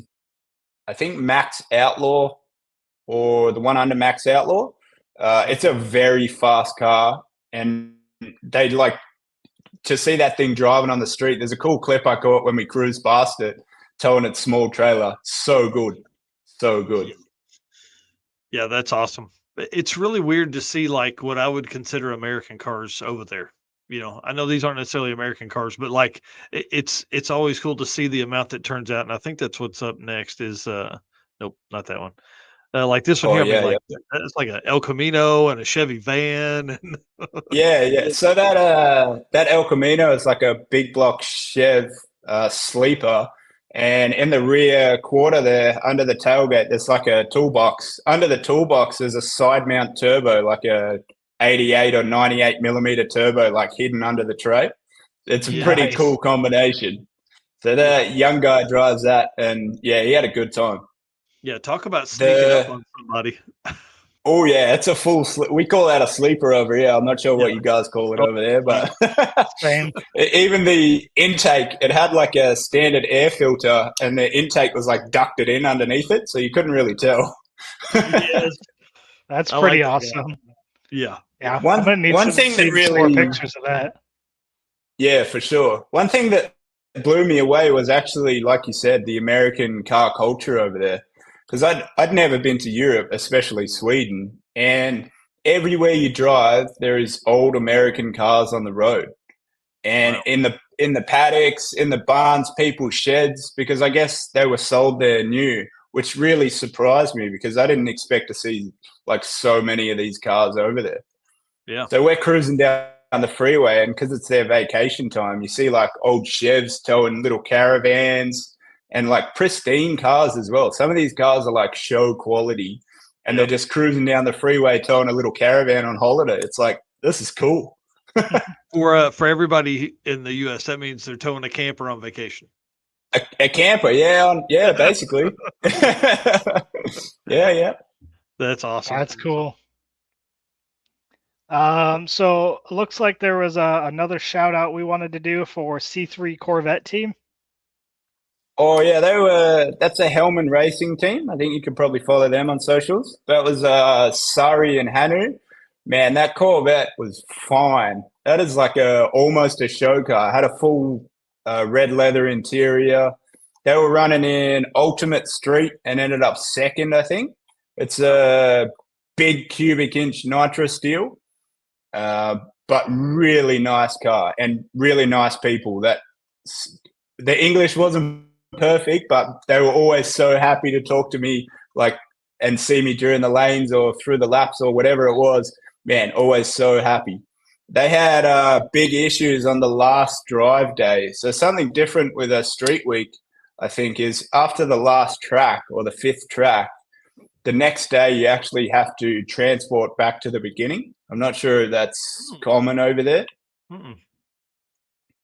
I think, Max Outlaw or the one under Max Outlaw. It's a very fast car, and they like to see that thing driving on the street. There's a cool clip I caught when we cruised past it, towing its small trailer. So good. Yeah, that's awesome. it's really weird to see like what I would consider American cars over there. I know these aren't necessarily American cars, but like it's always cool to see the amount that turns out. And I think that's what's up next is nope, not that one. Like this one Oh here, I mean, yeah, yeah. like it's like a El Camino and a Chevy van. And Yeah, yeah. So that El Camino is like a big block Chev sleeper, and in the rear quarter there, under the tailgate, there's like a toolbox. Under the toolbox, there's a side mount turbo, like a 88 or 98 millimeter turbo, like hidden under the tray. It's a pretty Nice. cool combination. So that young guy drives that, and yeah, he had a good time. yeah, talk about sneaking up on somebody. Oh yeah, it's a full. We call that a sleeper over here. I'm not sure what Yeah. you guys call it over there, but Same. even the intake, it had like a standard air filter, and the intake was like ducted in underneath it, so you couldn't really tell. Yes. That's I pretty like that, awesome. Yeah. Yeah, One- I'm gonna need one to thing that see some more really- pictures of that. Yeah, for sure. One thing that blew me away was actually, like you said, the American car culture over there. Because I'd never been to Europe, especially Sweden, and everywhere you drive, there is old American cars on the road, and Wow. in the paddocks, in the barns, people's sheds, because I guess they were sold there new, which really surprised me because I didn't expect to see like so many of these cars over there. Yeah. So we're cruising down the freeway, and because it's their vacation time, you see like old Chevs towing little caravans and like pristine cars as well. Some of these cars are like show quality, and they're just cruising down the freeway towing a little caravan on holiday. It's like, this is cool. For everybody in the U.S., that means they're towing a camper on vacation. A camper, yeah, basically. yeah. That's awesome. That's cool. So it looks like there was another shout out we wanted to do for C3 Corvette team. Oh yeah, that's a Hellman Racing team. I think you could probably follow them on socials. That was Sari and Hanu. Man, that Corvette was fine. That is like almost a show car. Had a full red leather interior. They were running in Ultimate Street and ended up second, I think. It's a big cubic inch nitro steel, but really nice car and really nice people. The English wasn't perfect, but they were always so happy to talk to me, like, and see me during the lanes or through the laps or whatever it was. Man, always so happy. They had big issues on the last drive day. So something different with a street week, I think, is after the last track or the fifth track, the next day you actually have to transport back to the beginning. I'm not sure if that's common over there. Mm-mm.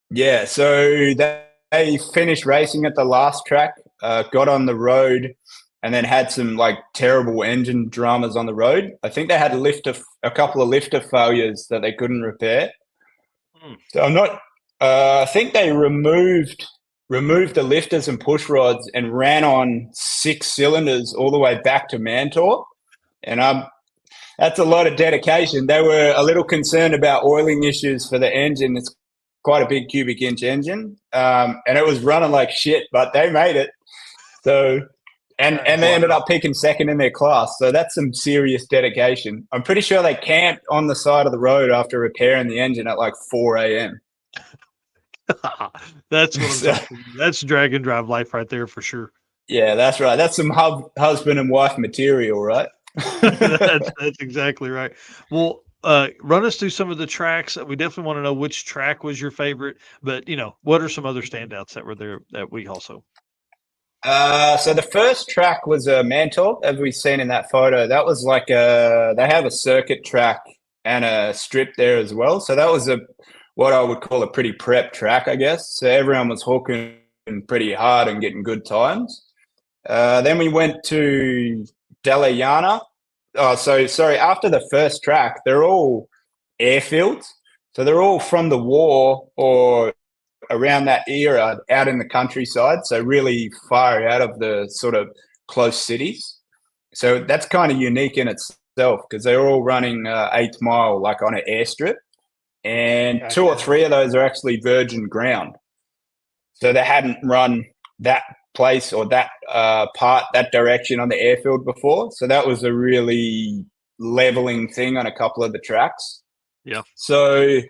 Yeah, so they finished racing at the last track, got on the road, and then had some like terrible engine dramas on the road. I think they had a couple of lifter failures that they couldn't repair. So I'm not. I think they removed the lifters and push rods and ran on 6 cylinders all the way back to Mantor, and that's a lot of dedication. They were a little concerned about oiling issues for the engine. It's quite a big cubic inch engine, and it was running like shit, but they made it. So. And they ended up picking second in their class. So that's some serious dedication. I'm pretty sure they camped on the side of the road after repairing the engine at like 4 a.m. That's what I'm talking about. That's drag and drive life right there for sure. Yeah, that's right. That's some husband and wife material, right? That's exactly right. Well, run us through some of the tracks. We definitely want to know which track was your favorite, but what are some other standouts that were there that week also? So the first track was a Mantor, as we've seen in that photo. That was like they have a circuit track and a strip there as well. So that was what I would call a pretty prep track, I guess. So everyone was hooking pretty hard and getting good times. Then we went to Delayana. Oh, so sorry. After the first track, they're all airfields. So they're all from the war or around that era out in the countryside, so really far out of the sort of close cities. So that's kind of unique in itself because they're all running 8th mile, like on an airstrip. And 2 or 3 of those are actually virgin ground. So they hadn't run that place or that part, that direction on the airfield before. So that was a really leveling thing on a couple of the tracks. Yeah. So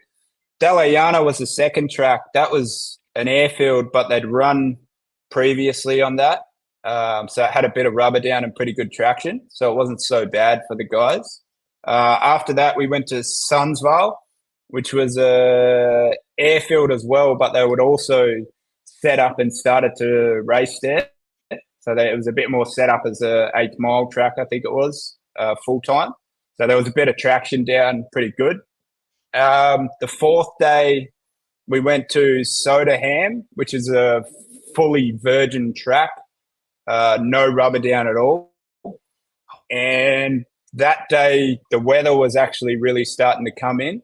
Dalayana was the second track. That was an airfield, but they'd run previously on that. So it had a bit of rubber down and pretty good traction. So it wasn't so bad for the guys. After that, we went to Sundsvall, which was a airfield as well, but they would also set up and started to race there. So it was a bit more set up as a 8-mile track, I think it was, full time. So there was a bit of traction down, pretty good. The fourth day, we went to Soderham, which is a fully virgin track, no rubber down at all. And that day, the weather was actually really starting to come in.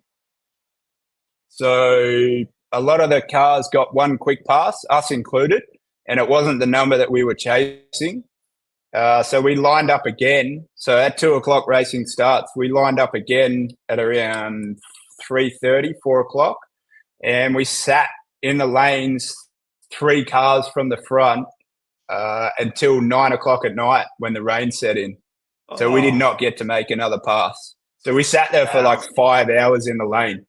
So a lot of the cars got one quick pass, us included, and it wasn't the number that we were chasing. So we lined up again. So at 2 o'clock racing starts, we lined up again at around 3:30, 4 o'clock, and we sat in the lanes, 3 cars from the front, until 9 o'clock at night when the rain set in. So we did not get to make another pass. So we sat there for like 5 hours in the lane.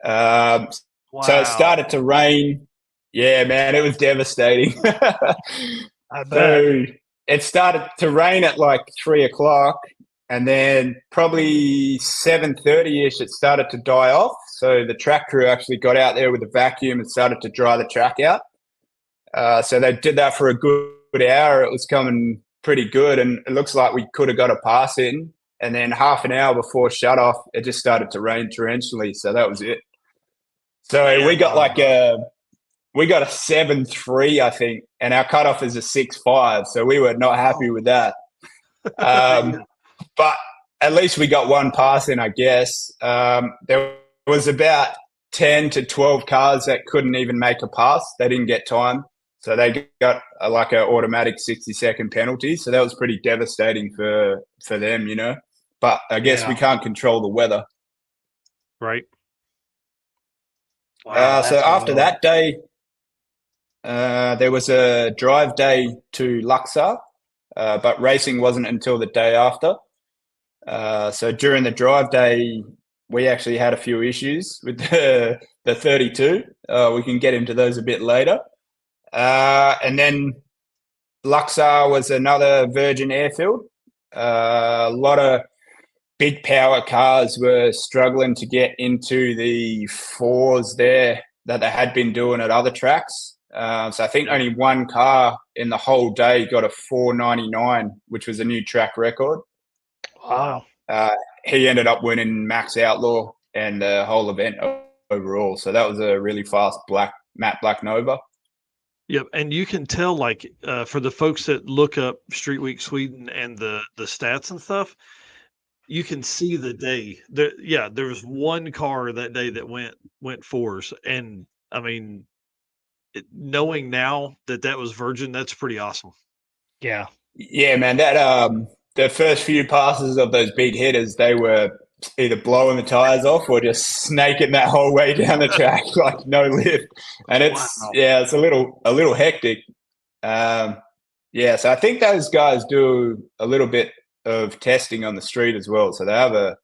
So it started to rain. Yeah, man, it was devastating. So it started to rain at like 3 o'clock, and then probably 7:30ish, it started to die off. So the track crew actually got out there with a vacuum and started to dry the track out. So they did that for a good hour. It was coming pretty good, and it looks like we could have got a pass in. And then half an hour before shut off, it just started to rain torrentially. So that was it. So we got like a 7.3, I think, and our cutoff is a 6.5. So we were not happy with that. But at least we got one pass in, I guess. There was about 10 to 12 cars that couldn't even make a pass. They didn't get time. So they got like an automatic 60-second penalty. So that was pretty devastating for them, you know. But I guess we can't control the weather. Right. Wow, So after that day, there was a drive day to Luxor, but racing wasn't until the day after. So during the drive day, we actually had a few issues with the 32. We can get into those a bit later. And then Luxor was another virgin airfield. A lot of big power cars were struggling to get into the 4s there that they had been doing at other tracks. So I think only one car in the whole day got a 4.99, which was a new track record. Wow. He ended up winning Max Outlaw and the whole event overall. So that was a really fast matte black Nova. Yep, and you can tell, like, for the folks that look up Street Week Sweden and the stats and stuff, you can see the day. There was one car that day that went 4s, and I mean, knowing now that was virgin, that's pretty awesome. Yeah. Yeah, man. That the first few passes of those big hitters, they were either blowing the tires off or just snaking that whole way down the track, like no lift. And it's it's a little hectic. So I think those guys do a little bit of testing on the street as well, so they have a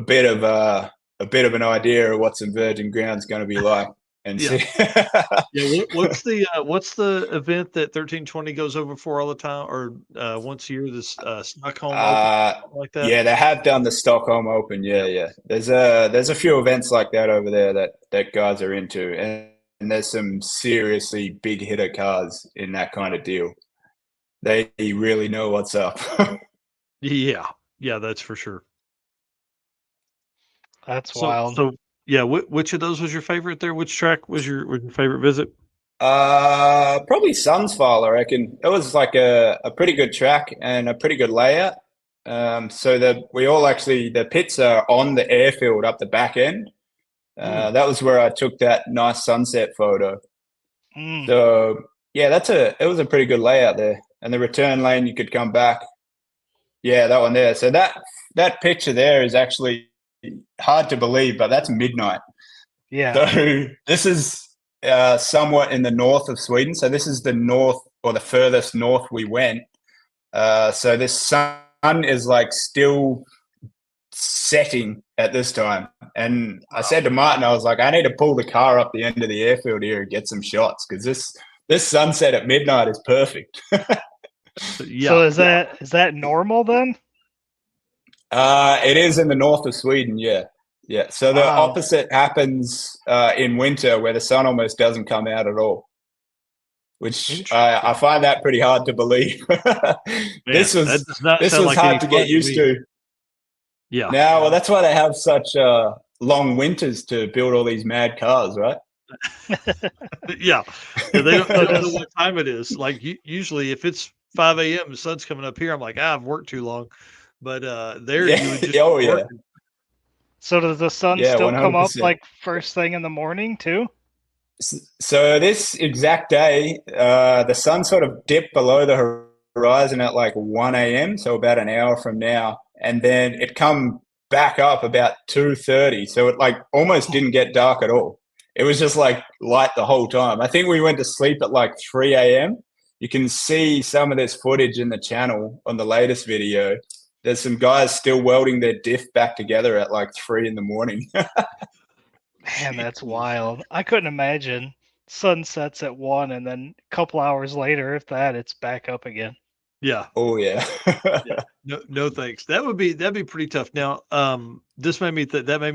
bit of an idea of what some virgin ground's going to be like. And see. What's the event that 1320 goes over for all the time, or once a year, this Stockholm Open, like that? Yeah, they have done the Stockholm Open. Yeah. There's a few events like that over there that guys are into, and there's some seriously big hitter cars in that kind of deal. They really know what's up. Yeah, that's for sure. That's wild. So yeah, which of those was your favorite there? Which track was your favorite visit? Probably Sundsvall, I reckon. It was like a pretty good track and a pretty good layout. So the pits are on the airfield up the back end. That was where I took that nice sunset photo. So yeah, it was a pretty good layout there. And the return lane, you could come back. Yeah, that one there. So that picture there is actually hard to believe, but that's midnight. Yeah. So this is somewhat in the north of Sweden. So this is the north, or the furthest north we went. So this sun is like still setting at this time. And I said to Martin, I was like, I need to pull the car up the end of the airfield here and get some shots because this sunset at midnight is perfect. Yeah. So is that normal then? It is in the north of Sweden, yeah. Yeah. So the Wow. opposite happens in winter where the sun almost doesn't come out at all, which I find that pretty hard to believe. This was hard to get used to. Yeah. Now, well, that's why they have such long winters to build all these mad cars, right? Yeah. They don't know what time it is. Like usually if it's 5 a.m. the sun's coming up here, I'm like, I've worked too long. But there you would just working. So does the sun still 100%. Come up like first thing in the morning too? So this exact day, the sun sort of dipped below the horizon at like 1 a.m., so about an hour from now. And then it come back up about 2:30. So it like almost didn't get dark at all. It was just like light the whole time. I think we went to sleep at like 3 a.m. You can see some of this footage in the channel on the latest video. There's some guys still welding their diff back together at like 3 in the morning. Man, that's wild. I couldn't imagine sun sets at 1 and then a couple hours later, if that, it's back up again. Yeah. Oh yeah. Yeah. No thanks. That'd be pretty tough. Now, this made me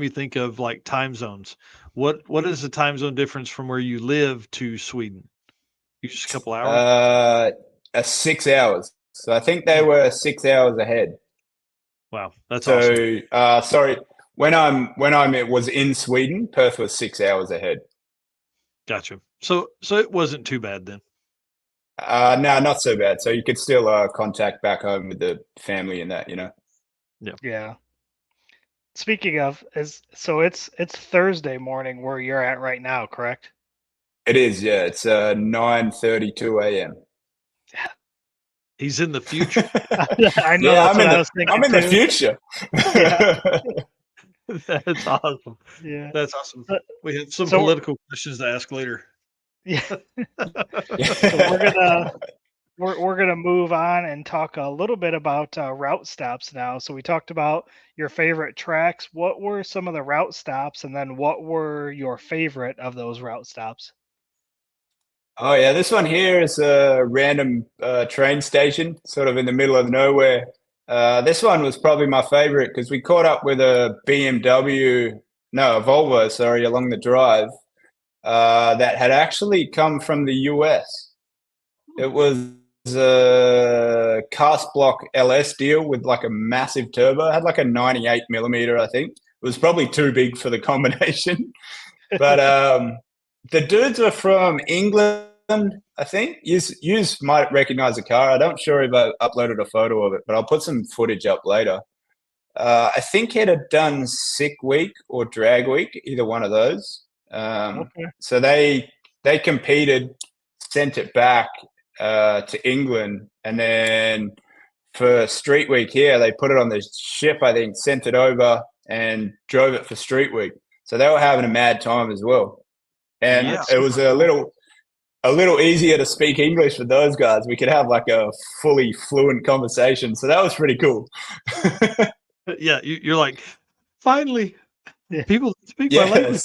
think of like time zones. What is the time zone difference from where you live to Sweden? Just a couple hours? 6 hours. So I think they were 6 hours ahead. Wow, that's awesome. Sorry, when it was in Sweden, Perth was 6 hours ahead. Gotcha. So it wasn't too bad then. No, not so bad. So you could still contact back home with the family and that, Yeah. Speaking of, it's Thursday morning where you're at right now, correct? It is, yeah. It's 9:32 a.m. He's in the future. I know. Yeah, I'm in the future. That's awesome. Yeah, that's awesome. We have some political questions to ask later. Yeah. So we're gonna move on and talk a little bit about route stops now. So we talked about your favorite tracks. What were some of the route stops, and then what were your favorite of those route stops? Oh yeah, this one here is a random train station, sort of in the middle of nowhere. This one was probably my favorite because we caught up with a Volvo, sorry, along the drive that had actually come from the US. It was a cast block LS deal with like a massive turbo. It had like a 98 millimeter, I think. It was probably too big for the combination. But the dudes are from England, I think. You might recognize the car. I'm not sure if I uploaded a photo of it, but I'll put some footage up later. I think it had done Sick Week or Drag Week, either one of those. Okay. So they competed, sent it back to England, and then for Street Week here, they put it on the ship, I think, sent it over and drove it for Street Week. So they were having a mad time as well. And it was a little easier to speak English for those guys. We could have like a fully fluent conversation. So that was pretty cool. Yeah, you're like, finally, people speak my language.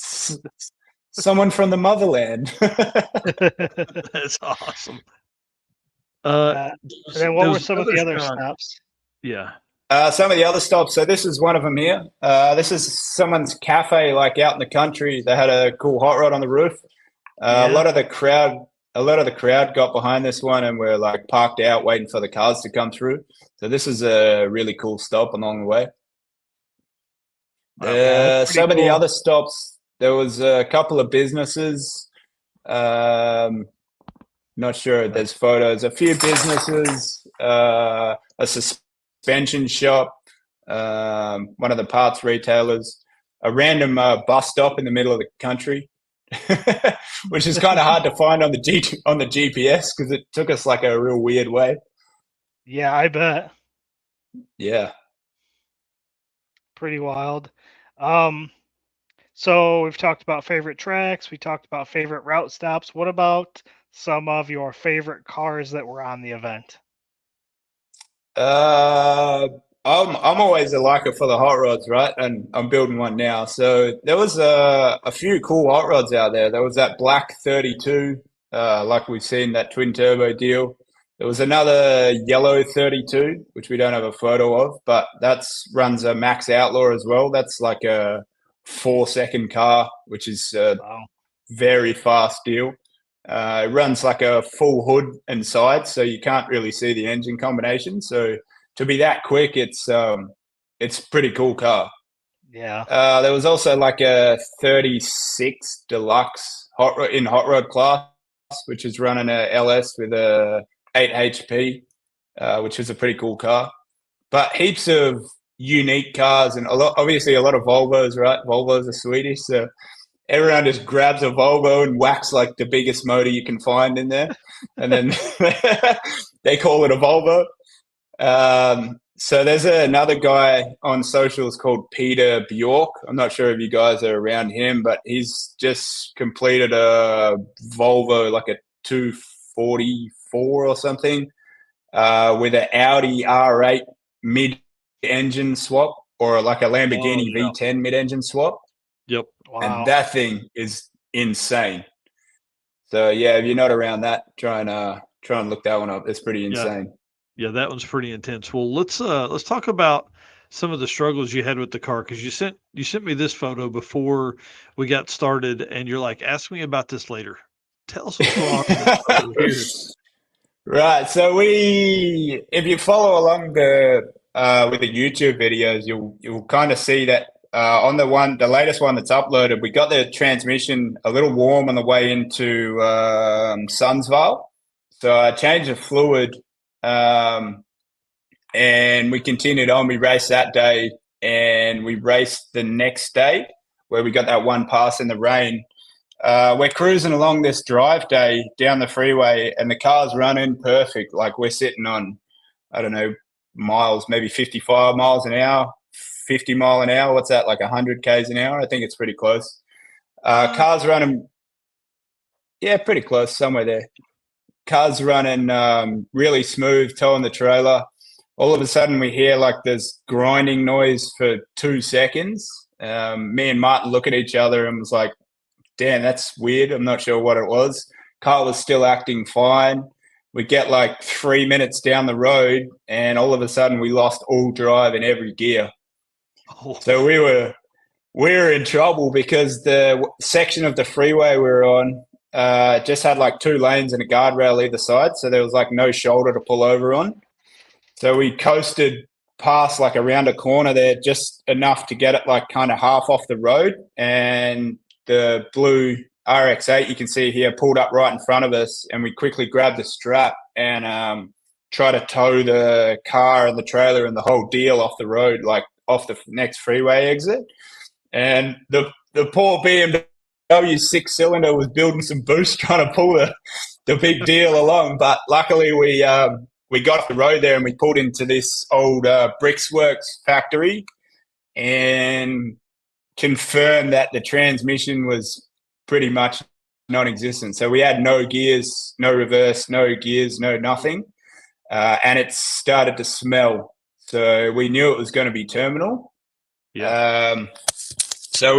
Someone from the motherland. That's awesome. And then what were some of the other stops? Yeah. Some of the other stops. So this is one of them here. This is someone's cafe, like out in the country. They had a cool hot rod on the roof. A lot of the crowd got behind this one and were like parked out waiting for the cars to come through. So this is a really cool stop along the way. Some of the other stops, there was a couple of businesses. Not sure. There's photos. A few businesses. A suspension shop. One of the parts retailers. A random bus stop in the middle of the country, which is kind of hard to find on the GPS because it took us like a real weird way. Yeah, I bet. Yeah. Pretty wild. So we've talked about favorite tracks. We talked about favorite route stops. What about some of your favorite cars that were on the event? I'm always a liker for the hot rods, right? And I'm building one now. So there was a few cool hot rods out there. There was that black 32, like we've seen that twin turbo deal. There was another yellow 32, which we don't have a photo of, but that's runs a Max Outlaw as well. That's like a 4-second car, which is a Wow. very fast deal. It runs like a full hood and sides, so you can't really see the engine combination. So to be that quick, it's a pretty cool car. Yeah. There was also like a 36 Deluxe hot rod class, which is running a LS with a 8 HP, which was a pretty cool car. But heaps of unique cars and obviously a lot of Volvos, right? Volvos are Swedish, so everyone just grabs a Volvo and whacks like the biggest motor you can find in there, and then they call it a Volvo. So there's another guy on socials called Peter Bjork. I'm not sure if you guys are around him, but he's just completed a Volvo, like a 244 or something, with an Audi R8 mid-engine swap, or like a Lamborghini V10 mid-engine swap. Yep. Wow. And that thing is insane. So yeah, if you're not around that, try and look that one up. It's pretty insane. Yeah, that one's pretty intense. Well, let's talk about some of the struggles you had with the car, because you sent me this photo before we got started, and you're like, ask me about this later. Tell us what's going on with this photo here. Right. So if you follow along with the YouTube videos, you'll kind of see that on the latest one that's uploaded, we got the transmission a little warm on the way into Sundsvall. So I changed the fluid, and we continued on. We raced that day, and we raced the next day where we got that one pass in the rain. We're cruising along this drive day down the freeway, and the car's running perfect. Like, we're sitting on, I don't know, miles, maybe 55 miles an hour, 50 mile an hour. What's that, like 100 Ks an hour? I think it's pretty close. Car's running, yeah, pretty close, somewhere there. Car's running really smooth, towing the trailer. All of a sudden, we hear like this grinding noise for 2 seconds. Me and Martin look at each other and was like, damn, that's weird. I'm not sure what it was. Car was still acting fine. We get like 3 minutes down the road, and all of a sudden we lost all drive in every gear. Oh. So we were in trouble, because the section of the freeway we were on just had like 2 lanes and a guardrail either side. So there was like no shoulder to pull over on. So we coasted past like around a corner there, just enough to get it like kind of half off the road, and the blue RX-8 you can see here pulled up right in front of us, and we quickly grabbed the strap and try to tow the car and the trailer and the whole deal off the road, like off the next freeway exit. And the poor BMW 6-cylinder was building some boost trying to pull the big deal along, but luckily we got off the road there, and we pulled into this old Bricksworks factory and confirmed that the transmission was pretty much non-existent. So we had no gears, no reverse, no gears, no nothing, and it started to smell. So we knew it was going to be terminal. Yeah. So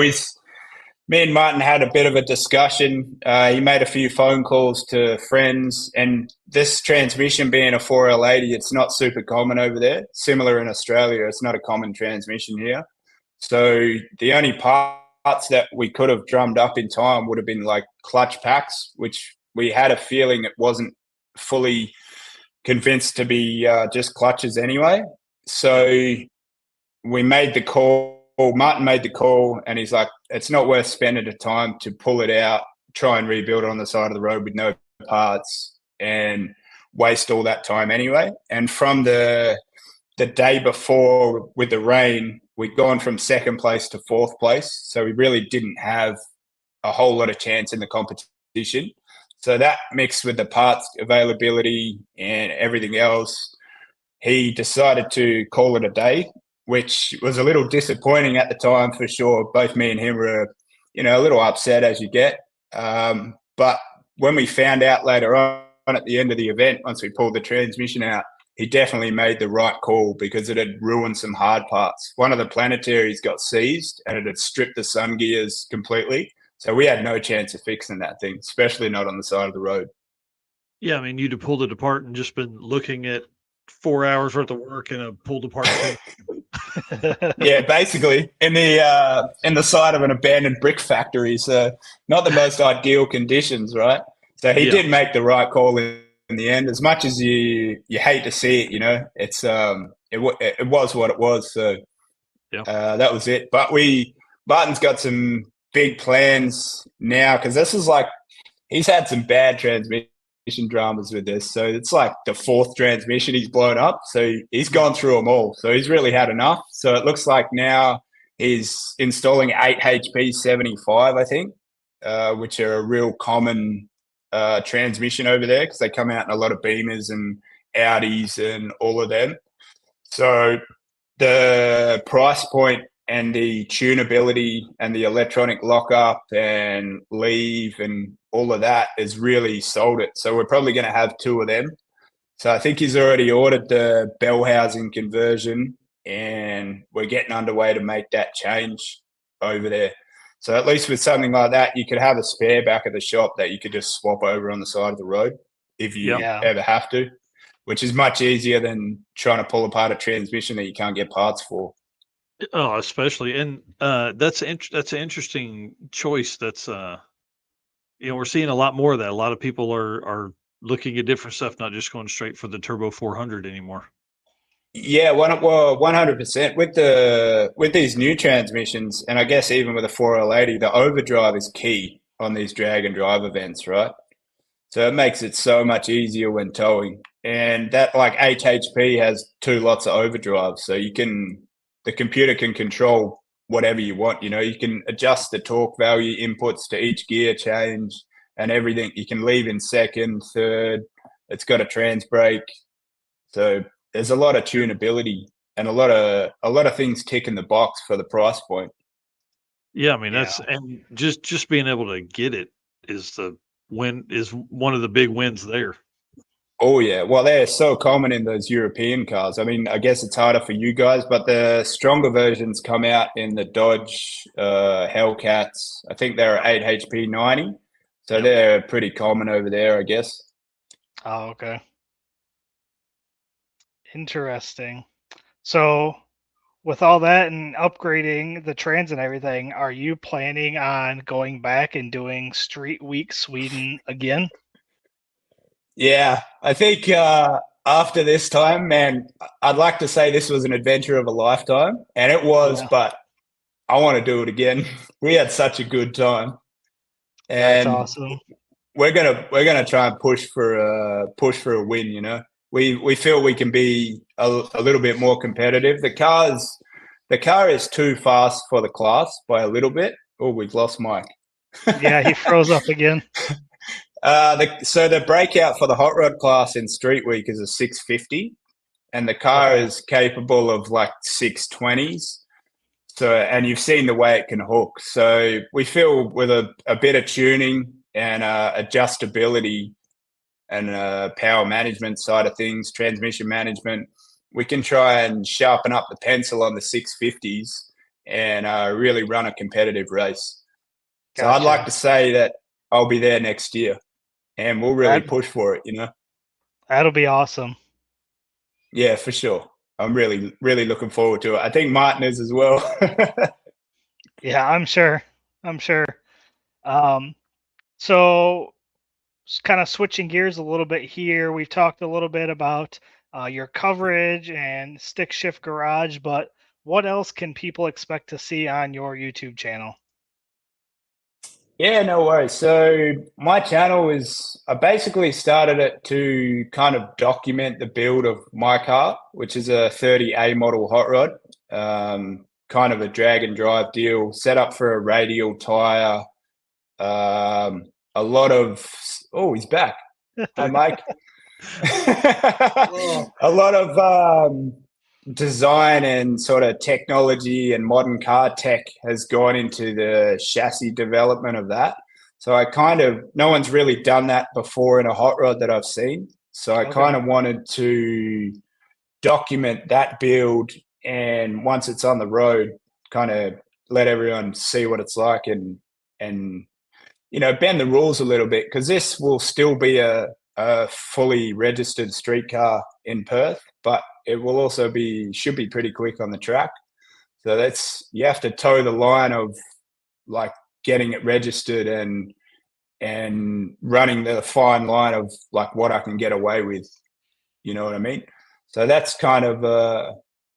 me and Martin had a bit of a discussion. He made a few phone calls to friends, and this transmission being a 4L80, it's not super common over there. Similar in Australia, it's not a common transmission here. So the only parts that we could have drummed up in time would have been like clutch packs, which we had a feeling it wasn't fully convinced to be just clutches anyway. So we made the call. Martin made the call, and he's like, it's not worth spending the time to pull it out, try and rebuild it on the side of the road with no parts, and waste all that time anyway. And from the day before with the rain, we'd gone from 2nd place to 4th place. So we really didn't have a whole lot of chance in the competition. So that mixed with the parts availability and everything else, he decided to call it a day, which was a little disappointing at the time for sure. Both me and him were, a little upset, as you get. But when we found out later on at the end of the event, once we pulled the transmission out, he definitely made the right call because it had ruined some hard parts. One of the planetaries got seized and it had stripped the sun gears completely. So we had no chance of fixing that thing, especially not on the side of the road. Yeah, I mean, you'd have pulled it apart and just been looking at 4 hours worth of work in a pulled apart thing. Yeah, basically in the side of an abandoned brick factory. So not the most ideal conditions, right? So he did make the right call in the end. As much as you hate to see it, you know, it's it was what it was. So that was it. But Barton's got some big plans now because this is like he's had some bad transmission dramas with this. So it's like the 4th transmission he's blown up. So he's gone through them all. So he's really had enough. So it looks like now he's installing 8 HP 75, I think, which are a real common transmission over there because they come out in a lot of Beamers and Audis and all of them. So the price point and the tunability and the electronic lockup and leave and all of that has really sold it. So we're probably going to have 2 of them. So I think he's already ordered the bell housing conversion and we're getting underway to make that change over there. So at least with something like that, you could have a spare back at the shop that you could just swap over on the side of the road if you ever have to, which is much easier than trying to pull apart a transmission that you can't get parts for. Oh, especially, and that's an interesting choice. That's we're seeing a lot more of that. A lot of people are looking at different stuff, not just going straight for the Turbo 400 anymore. Yeah, 100% with these new transmissions, and I guess even with a 4L80, the overdrive is key on these drag and drive events, right? So it makes it so much easier when towing, and that like HHP has 2 lots of overdrive, so the computer can control whatever you want. You know, you can adjust the torque value inputs to each gear change and everything. You can leave in 2nd, 3rd. It's got a trans brake. So there's a lot of tunability and a lot of things ticking the box for the price point. Yeah, I mean that's and just being able to get it is one of the big wins there. Oh, yeah. Well, they're so common in those European cars. I mean, I guess it's harder for you guys, but the stronger versions come out in the Dodge Hellcats. I think they're 8 HP 90. So they're pretty common over there, I guess. Oh, okay. Interesting. So with all that and upgrading the trans and everything, are you planning on going back and doing Street Week Sweden again? Yeah, I think after this time, man, I'd like to say this was an adventure of a lifetime, and it was, but I want to do it again. We had such a good time, and that's awesome. We're gonna try and push for a win. You know, we feel we can be a little bit more competitive. The car is too fast for the class by a little bit. Oh, we've lost Mike. Yeah, he froze up again. So the breakout for the hot rod class in Street Week is a 650, and the car is capable of like 620s. So, and you've seen the way it can hook. So we feel with a bit of tuning and adjustability and power management side of things, transmission management, we can try and sharpen up the pencil on the 650s and really run a competitive race. Gotcha. So I'd like to say that I'll be there next year. And we'll really push for it, you know? That'll be awesome. Yeah, for sure. I'm really, really looking forward to it. I think Martin is as well. Yeah, I'm sure. So kind of switching gears a little bit here. We've talked a little bit about your coverage and Stick Shift Garage, but what else can people expect to see on your YouTube channel? Yeah, no worries. So my channel I basically started it to kind of document the build of my car, which is a 30A model hot rod, kind of a drag and drive deal, set up for a radial tire, a lot of, he's back. Hi, Mike. A lot of design and sort of technology and modern car tech has gone into the chassis development of that. So no one's really done that before in a hot rod that I've seen. So I kind of wanted to document that build, and once it's on the road, kind of let everyone see what it's like and bend the rules a little bit, because this will still be a fully registered street car in Perth, but it will also should be pretty quick on the track. So you have to toe the line of like getting it registered and running the fine line of like what I can get away with. You know what I mean? So that's kind of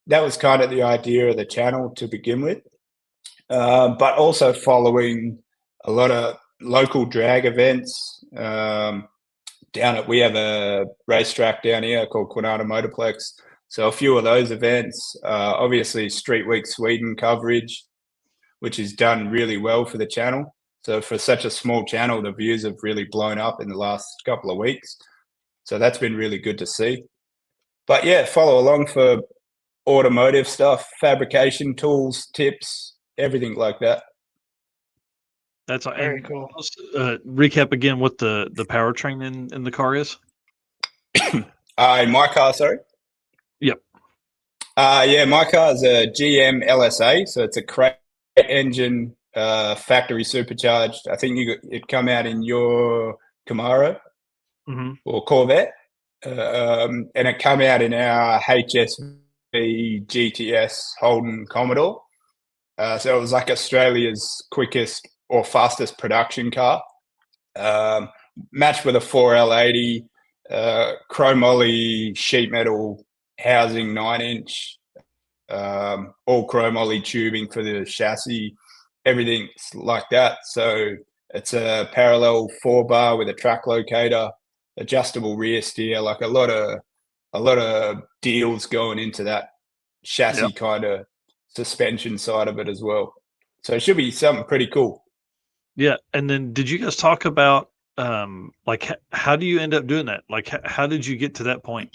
that was kind of the idea of the channel to begin with, but also following a lot of local drag events. We have a racetrack down here called Quinata Motorplex. So a few of those events, obviously Street Week Sweden coverage, which is done really well for the channel. So for such a small channel, the views have really blown up in the last couple of weeks. So that's been really good to see. But yeah, follow along for automotive stuff, fabrication tools, tips, everything like that. That's very cool. Recap again what the powertrain in the car is. In my car, sorry. Yep. My car is a GM LSA, so it's a crate engine, factory supercharged. I think it come out in your Camaro or Corvette, and it come out in our HSV GTS Holden Commodore. So it was like Australia's quickest or fastest production car, matched with a 4L80, chromoly sheet metal housing, 9-inch, all chromoly tubing for the chassis, everything like that. So it's a parallel 4-bar with a track locator, adjustable rear steer, like a lot of deals going into that chassis kind of suspension side of it as well. So it should be something pretty cool. Yeah. And then did you guys talk about like how do you end up doing that? Like how did you get to that point?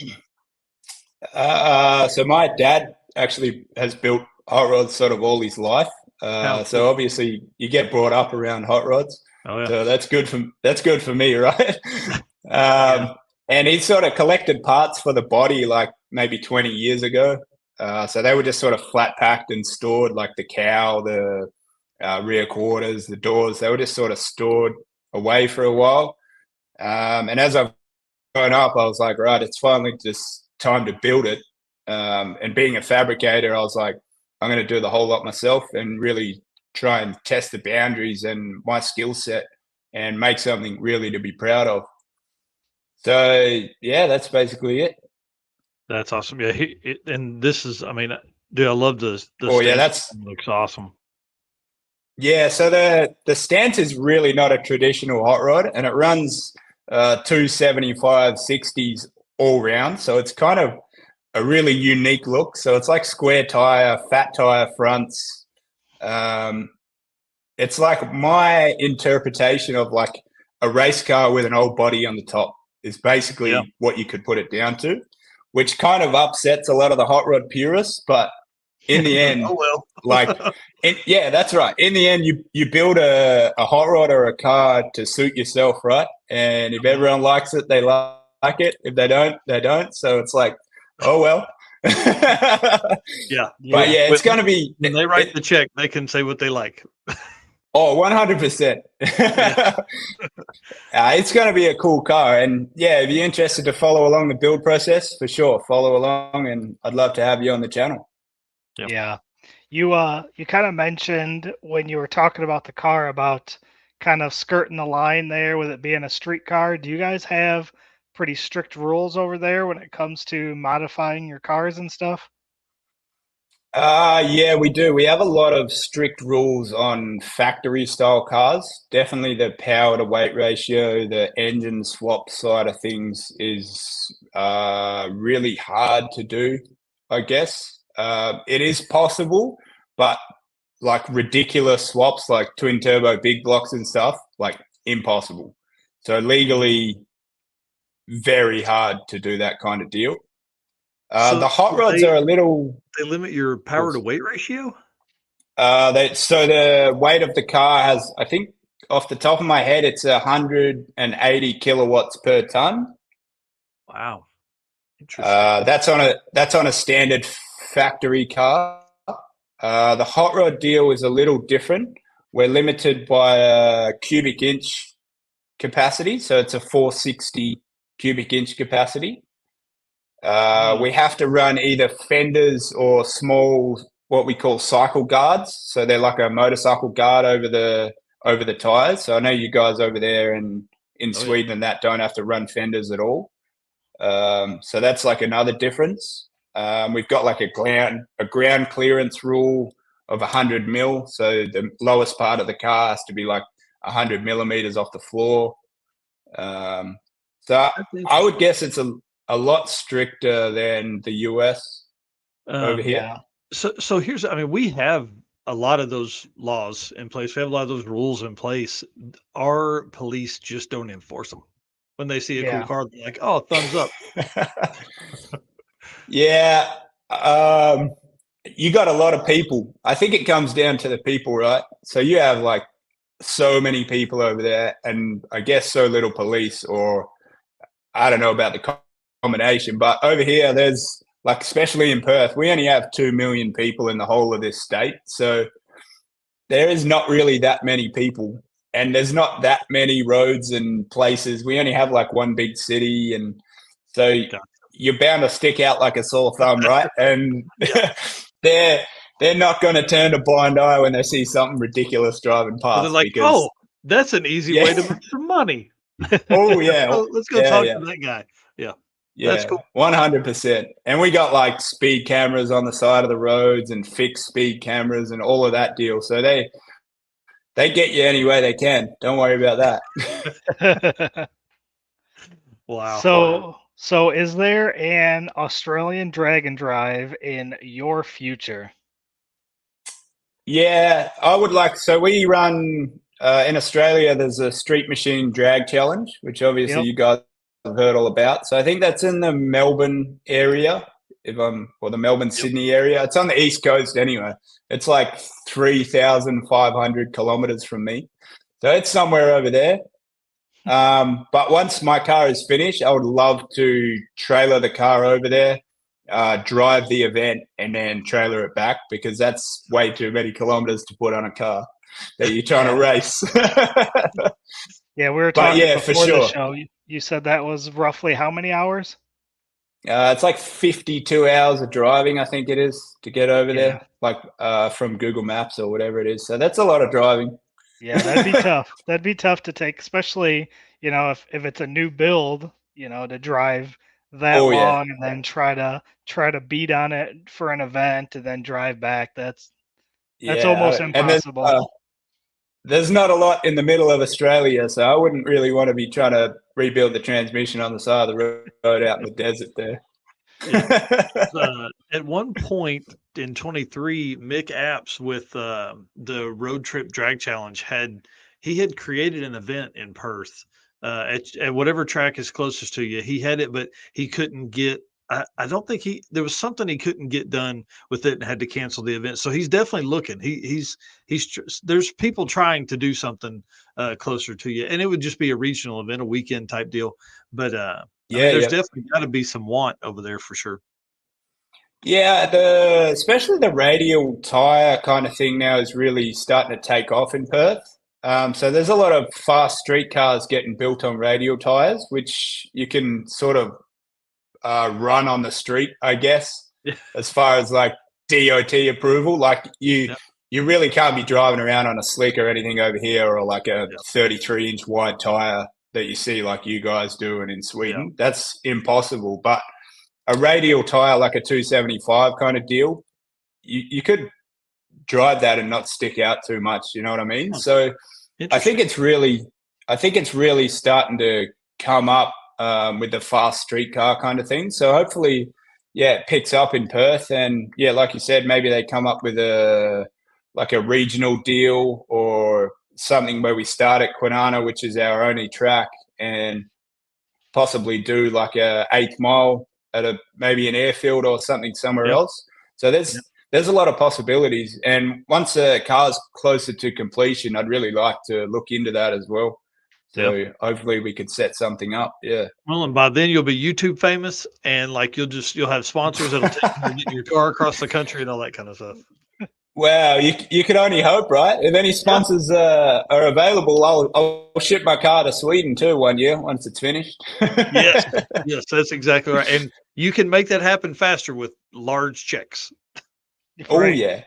So my dad actually has built hot rods sort of all his life. So obviously you get brought up around hot rods. Oh, yeah. So that's good for me, right? And he sort of collected parts for the body like maybe 20 years ago. So they were just sort of flat packed and stored, like the cowl, the rear quarters, the doors. They were just sort of stored away for a while. And as I've grown up, I was like, right, it's finally just time to build it. And being a fabricator, I was like, I'm going to do the whole lot myself and really try and test the boundaries and my skill set and make something really to be proud of. So, yeah, that's basically it. That's awesome. Yeah. And this is, I mean, dude, I love this. Looks awesome. Yeah. So the stance is really not a traditional hot rod, and it runs 275 60s all round. So it's kind of a really unique look. So it's like square tire, fat tire fronts. It's like my interpretation of like a race car with an old body on the top is basically what you could put it down to, which kind of upsets a lot of the hot rod purists. But in the end, that's right. In the end, you build a hot rod or a car to suit yourself, right? And if everyone likes it, they like it. If they don't, they don't. So it's like, oh well. Yeah. But yeah, it's going to be... When they write the check, they can say what they like. Oh, 100%. It's going to be a cool car. And yeah, if you're interested to follow along the build process, for sure, follow along, and I'd love to have you on the channel. Yep. Yeah. You kind of mentioned when you were talking about the car about kind of skirting the line there with it being a street car. Do you guys have pretty strict rules over there when it comes to modifying your cars and stuff? Yeah, we do. We have a lot of strict rules on factory style cars. Definitely the power to weight ratio, the engine swap side of things is really hard to do, I guess. It is possible, but like ridiculous swaps like twin turbo big blocks and stuff, like impossible. So legally very hard to do that kind of deal. The hot rods are a little... They limit your power to weight ratio? So the weight of the car has, I think, off the top of my head, it's 180 kilowatts per ton. Wow. Interesting. That's on a standard factory car. The hot rod deal is a little different. We're limited by a cubic inch capacity, so it's a 460 cubic inch capacity. We have to run either fenders or small, what we call cycle guards. So they're like a motorcycle guard over the tires. So I know you guys over there in Sweden and that don't have to run fenders at all. So that's like another difference. We've got like a ground clearance rule of 100 mil. So the lowest part of the car has to be like 100 millimeters off the floor. So I would guess it's a lot stricter than the US over here. Yeah. So here's, I mean, we have a lot of those laws in place. We have a lot of those rules in place. Our police just don't enforce them. When they see a cool car, they're like, "Oh, thumbs up." Yeah. You got a lot of people. I think it comes down to the people, right? So you have like so many people over there, and I guess so little police, or I don't know about the combination, but over here, there's like, especially in Perth, we only have 2 million people in the whole of this state. So there is not really that many people, and there's not that many roads and places. We only have like one big city, and so you're bound to stick out like a sore thumb, right? And they're not going to turn a blind eye when they see something ridiculous driving past. They're like, "Oh, that's an easy way to make some money." Oh yeah, let's go talk to that guy. Yeah, that's cool. 100%. And we got like speed cameras on the side of the roads and fixed speed cameras and all of that deal. So they get you any way they can. Don't worry about that. Wow. So is there an Australian drag and drive in your future? Yeah, I would like. So we run in Australia. There's a street machine drag challenge, which obviously you guys have heard all about. So I think that's in the Melbourne area, or the Melbourne Sydney area. It's on the east coast anyway. It's like 3,500 kilometers from me, so it's somewhere over there. But once my car is finished, I would love to trailer the car over there, drive the event, and then trailer it back, because that's way too many kilometers to put on a car that you're trying to race. Yeah, we were talking before the show. You said that was roughly how many hours? It's like 52 hours of driving, I think it is, to get over there, like from Google Maps or whatever it is. So that's a lot of driving. Yeah, that'd be tough. That'd be tough to take, especially, if it's a new build, to drive that long and then try to beat on it for an event and then drive back. That's almost impossible. There's not a lot in the middle of Australia, so I wouldn't really want to be trying to rebuild the transmission on the side of the road out in the desert there. At one point in 23, Mick Apps with the Road Trip Drag Challenge had created an event in Perth at whatever track is closest to you. He had it, but he couldn't get. I don't think there was something he couldn't get done with it and had to cancel the event. So he's definitely looking. There's people trying to do something closer to you, and it would just be a regional event, a weekend type deal. But there's definitely got to be some want over there for sure. Yeah, especially the radial tire kind of thing now is really starting to take off in Perth. So there's a lot of fast street cars getting built on radial tires, which you can sort of run on the street, I guess, as far as like DOT approval. Like you really can't be driving around on a slick or anything over here, or like a 33-inch wide tire that you see like you guys do in Sweden. That's impossible. But a radial tire, like a 275 kind of deal, you could drive that and not stick out too much. You know what I mean? So I think it's really starting to come up with the fast street car kind of thing. So hopefully, it picks up in Perth, and like you said, maybe they come up with a regional deal or something where we start at Kwinana, which is our only track, and possibly do like a 8th mile at maybe an airfield or something somewhere else. So there's a lot of possibilities, and once a car's closer to completion, I'd really like to look into that as well. So hopefully we could set something up. Yeah. Well, and by then you'll be YouTube famous, and like you'll have sponsors that'll take you to get your car across the country and all that kind of stuff. Well, you can only hope, right? If any sponsors are available, I'll ship my car to Sweden too one year once it's finished. Yes, yes, that's exactly right. And you can make that happen faster with large checks. Oh Right. yeah.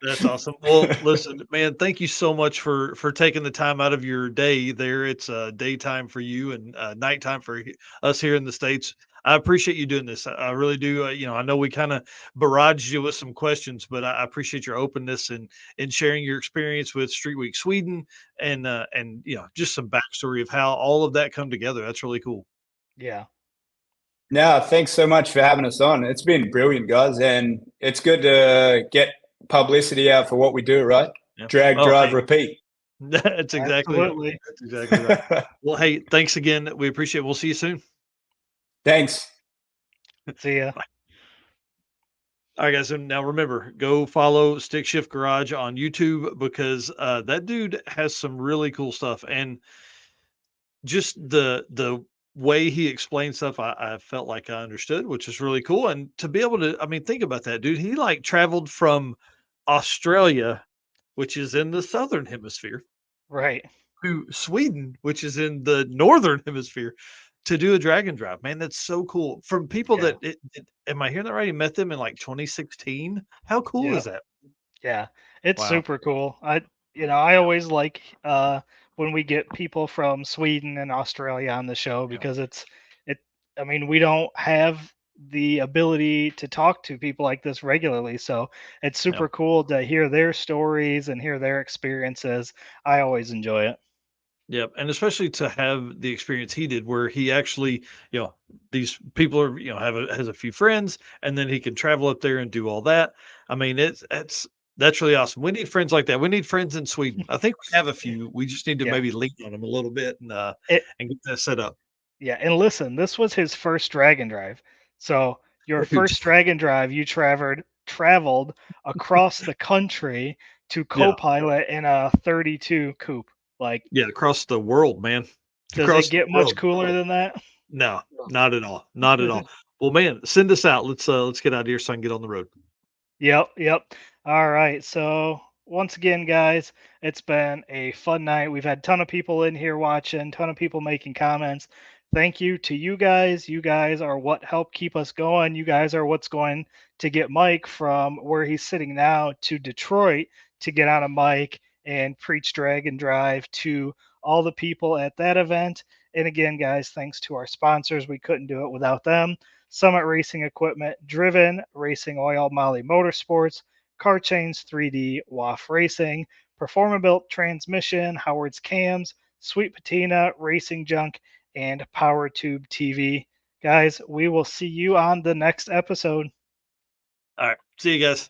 That's awesome. Well, listen, man, thank you so much for taking the time out of your day there. It's daytime for you and nighttime for us here in the States. I appreciate you doing this. I really do. I know we kind of barraged you with some questions, but I appreciate your openness and sharing your experience with Street Week Sweden and just some backstory of how all of that come together. That's really cool. Yeah. No, thanks so much for having us on. It's been brilliant, guys, and it's good to get publicity out for what we do, right? Yeah. Drag, Oh, drive, hey. repeat. That's exactly Absolutely. right. That's exactly right. Well, hey, thanks again. We appreciate it. We'll see you soon. Thanks. See ya. All right, guys. And now remember, go follow Stick Shift Garage on YouTube because that dude has some really cool stuff. And just the way he explains stuff, I felt like I understood, which is really cool. And to be able to, I mean, think about that, dude. He like traveled from Australia, which is in the southern hemisphere, Right. to Sweden, which is in the northern hemisphere, to do a dragon drive. Man, that's so cool. From people Yeah. am I hearing that right? He met them in like 2016. How cool Yeah. is that? Yeah. It's Wow. super cool. I always like when we get people from Sweden and Australia on the show Yeah. because I mean, we don't have the ability to talk to people like this regularly. So it's Yeah. super cool to hear their stories and hear their experiences. I always enjoy it. Yep, and especially to have the experience he did, where he actually, these people are, has a few friends, and then he can travel up there and do all that. I mean, that's really awesome. We need friends like that. We need friends in Sweden. I think we have a few. We just need to Yeah. maybe lean on them a little bit It, and get that set up. yeah, and listen, this was his first Dragon Drive. So your Dude, first Dragon Drive, you traveled across the country to yeah, co-pilot in a 32 coupe. Like, yeah, across the world, man, does it across the get much world. cooler than that? No, not at all, not at all. Well, man, send us out. Let's get out of here so I can get on the road. Yep. All right. So once again, guys, it's been a fun night. We've had a ton of people in here watching, ton of people making comments. Thank you to you guys. You guys are what help keep us going. You guys are what's going to get Mike from where he's sitting now to Detroit to get on a mic and preach Drag and Drive to all the people at that event. And again, guys, thanks to our sponsors. We couldn't do it without them. Summit Racing Equipment, Driven, Racing Oil, Molly Motorsports, Car Chains 3D, WAF Racing, Performabuilt Transmission, Howard's Cams, Sweet Patina, Racing Junk, and PowerTube TV. Guys, we will see you on the next episode. All right, see you guys.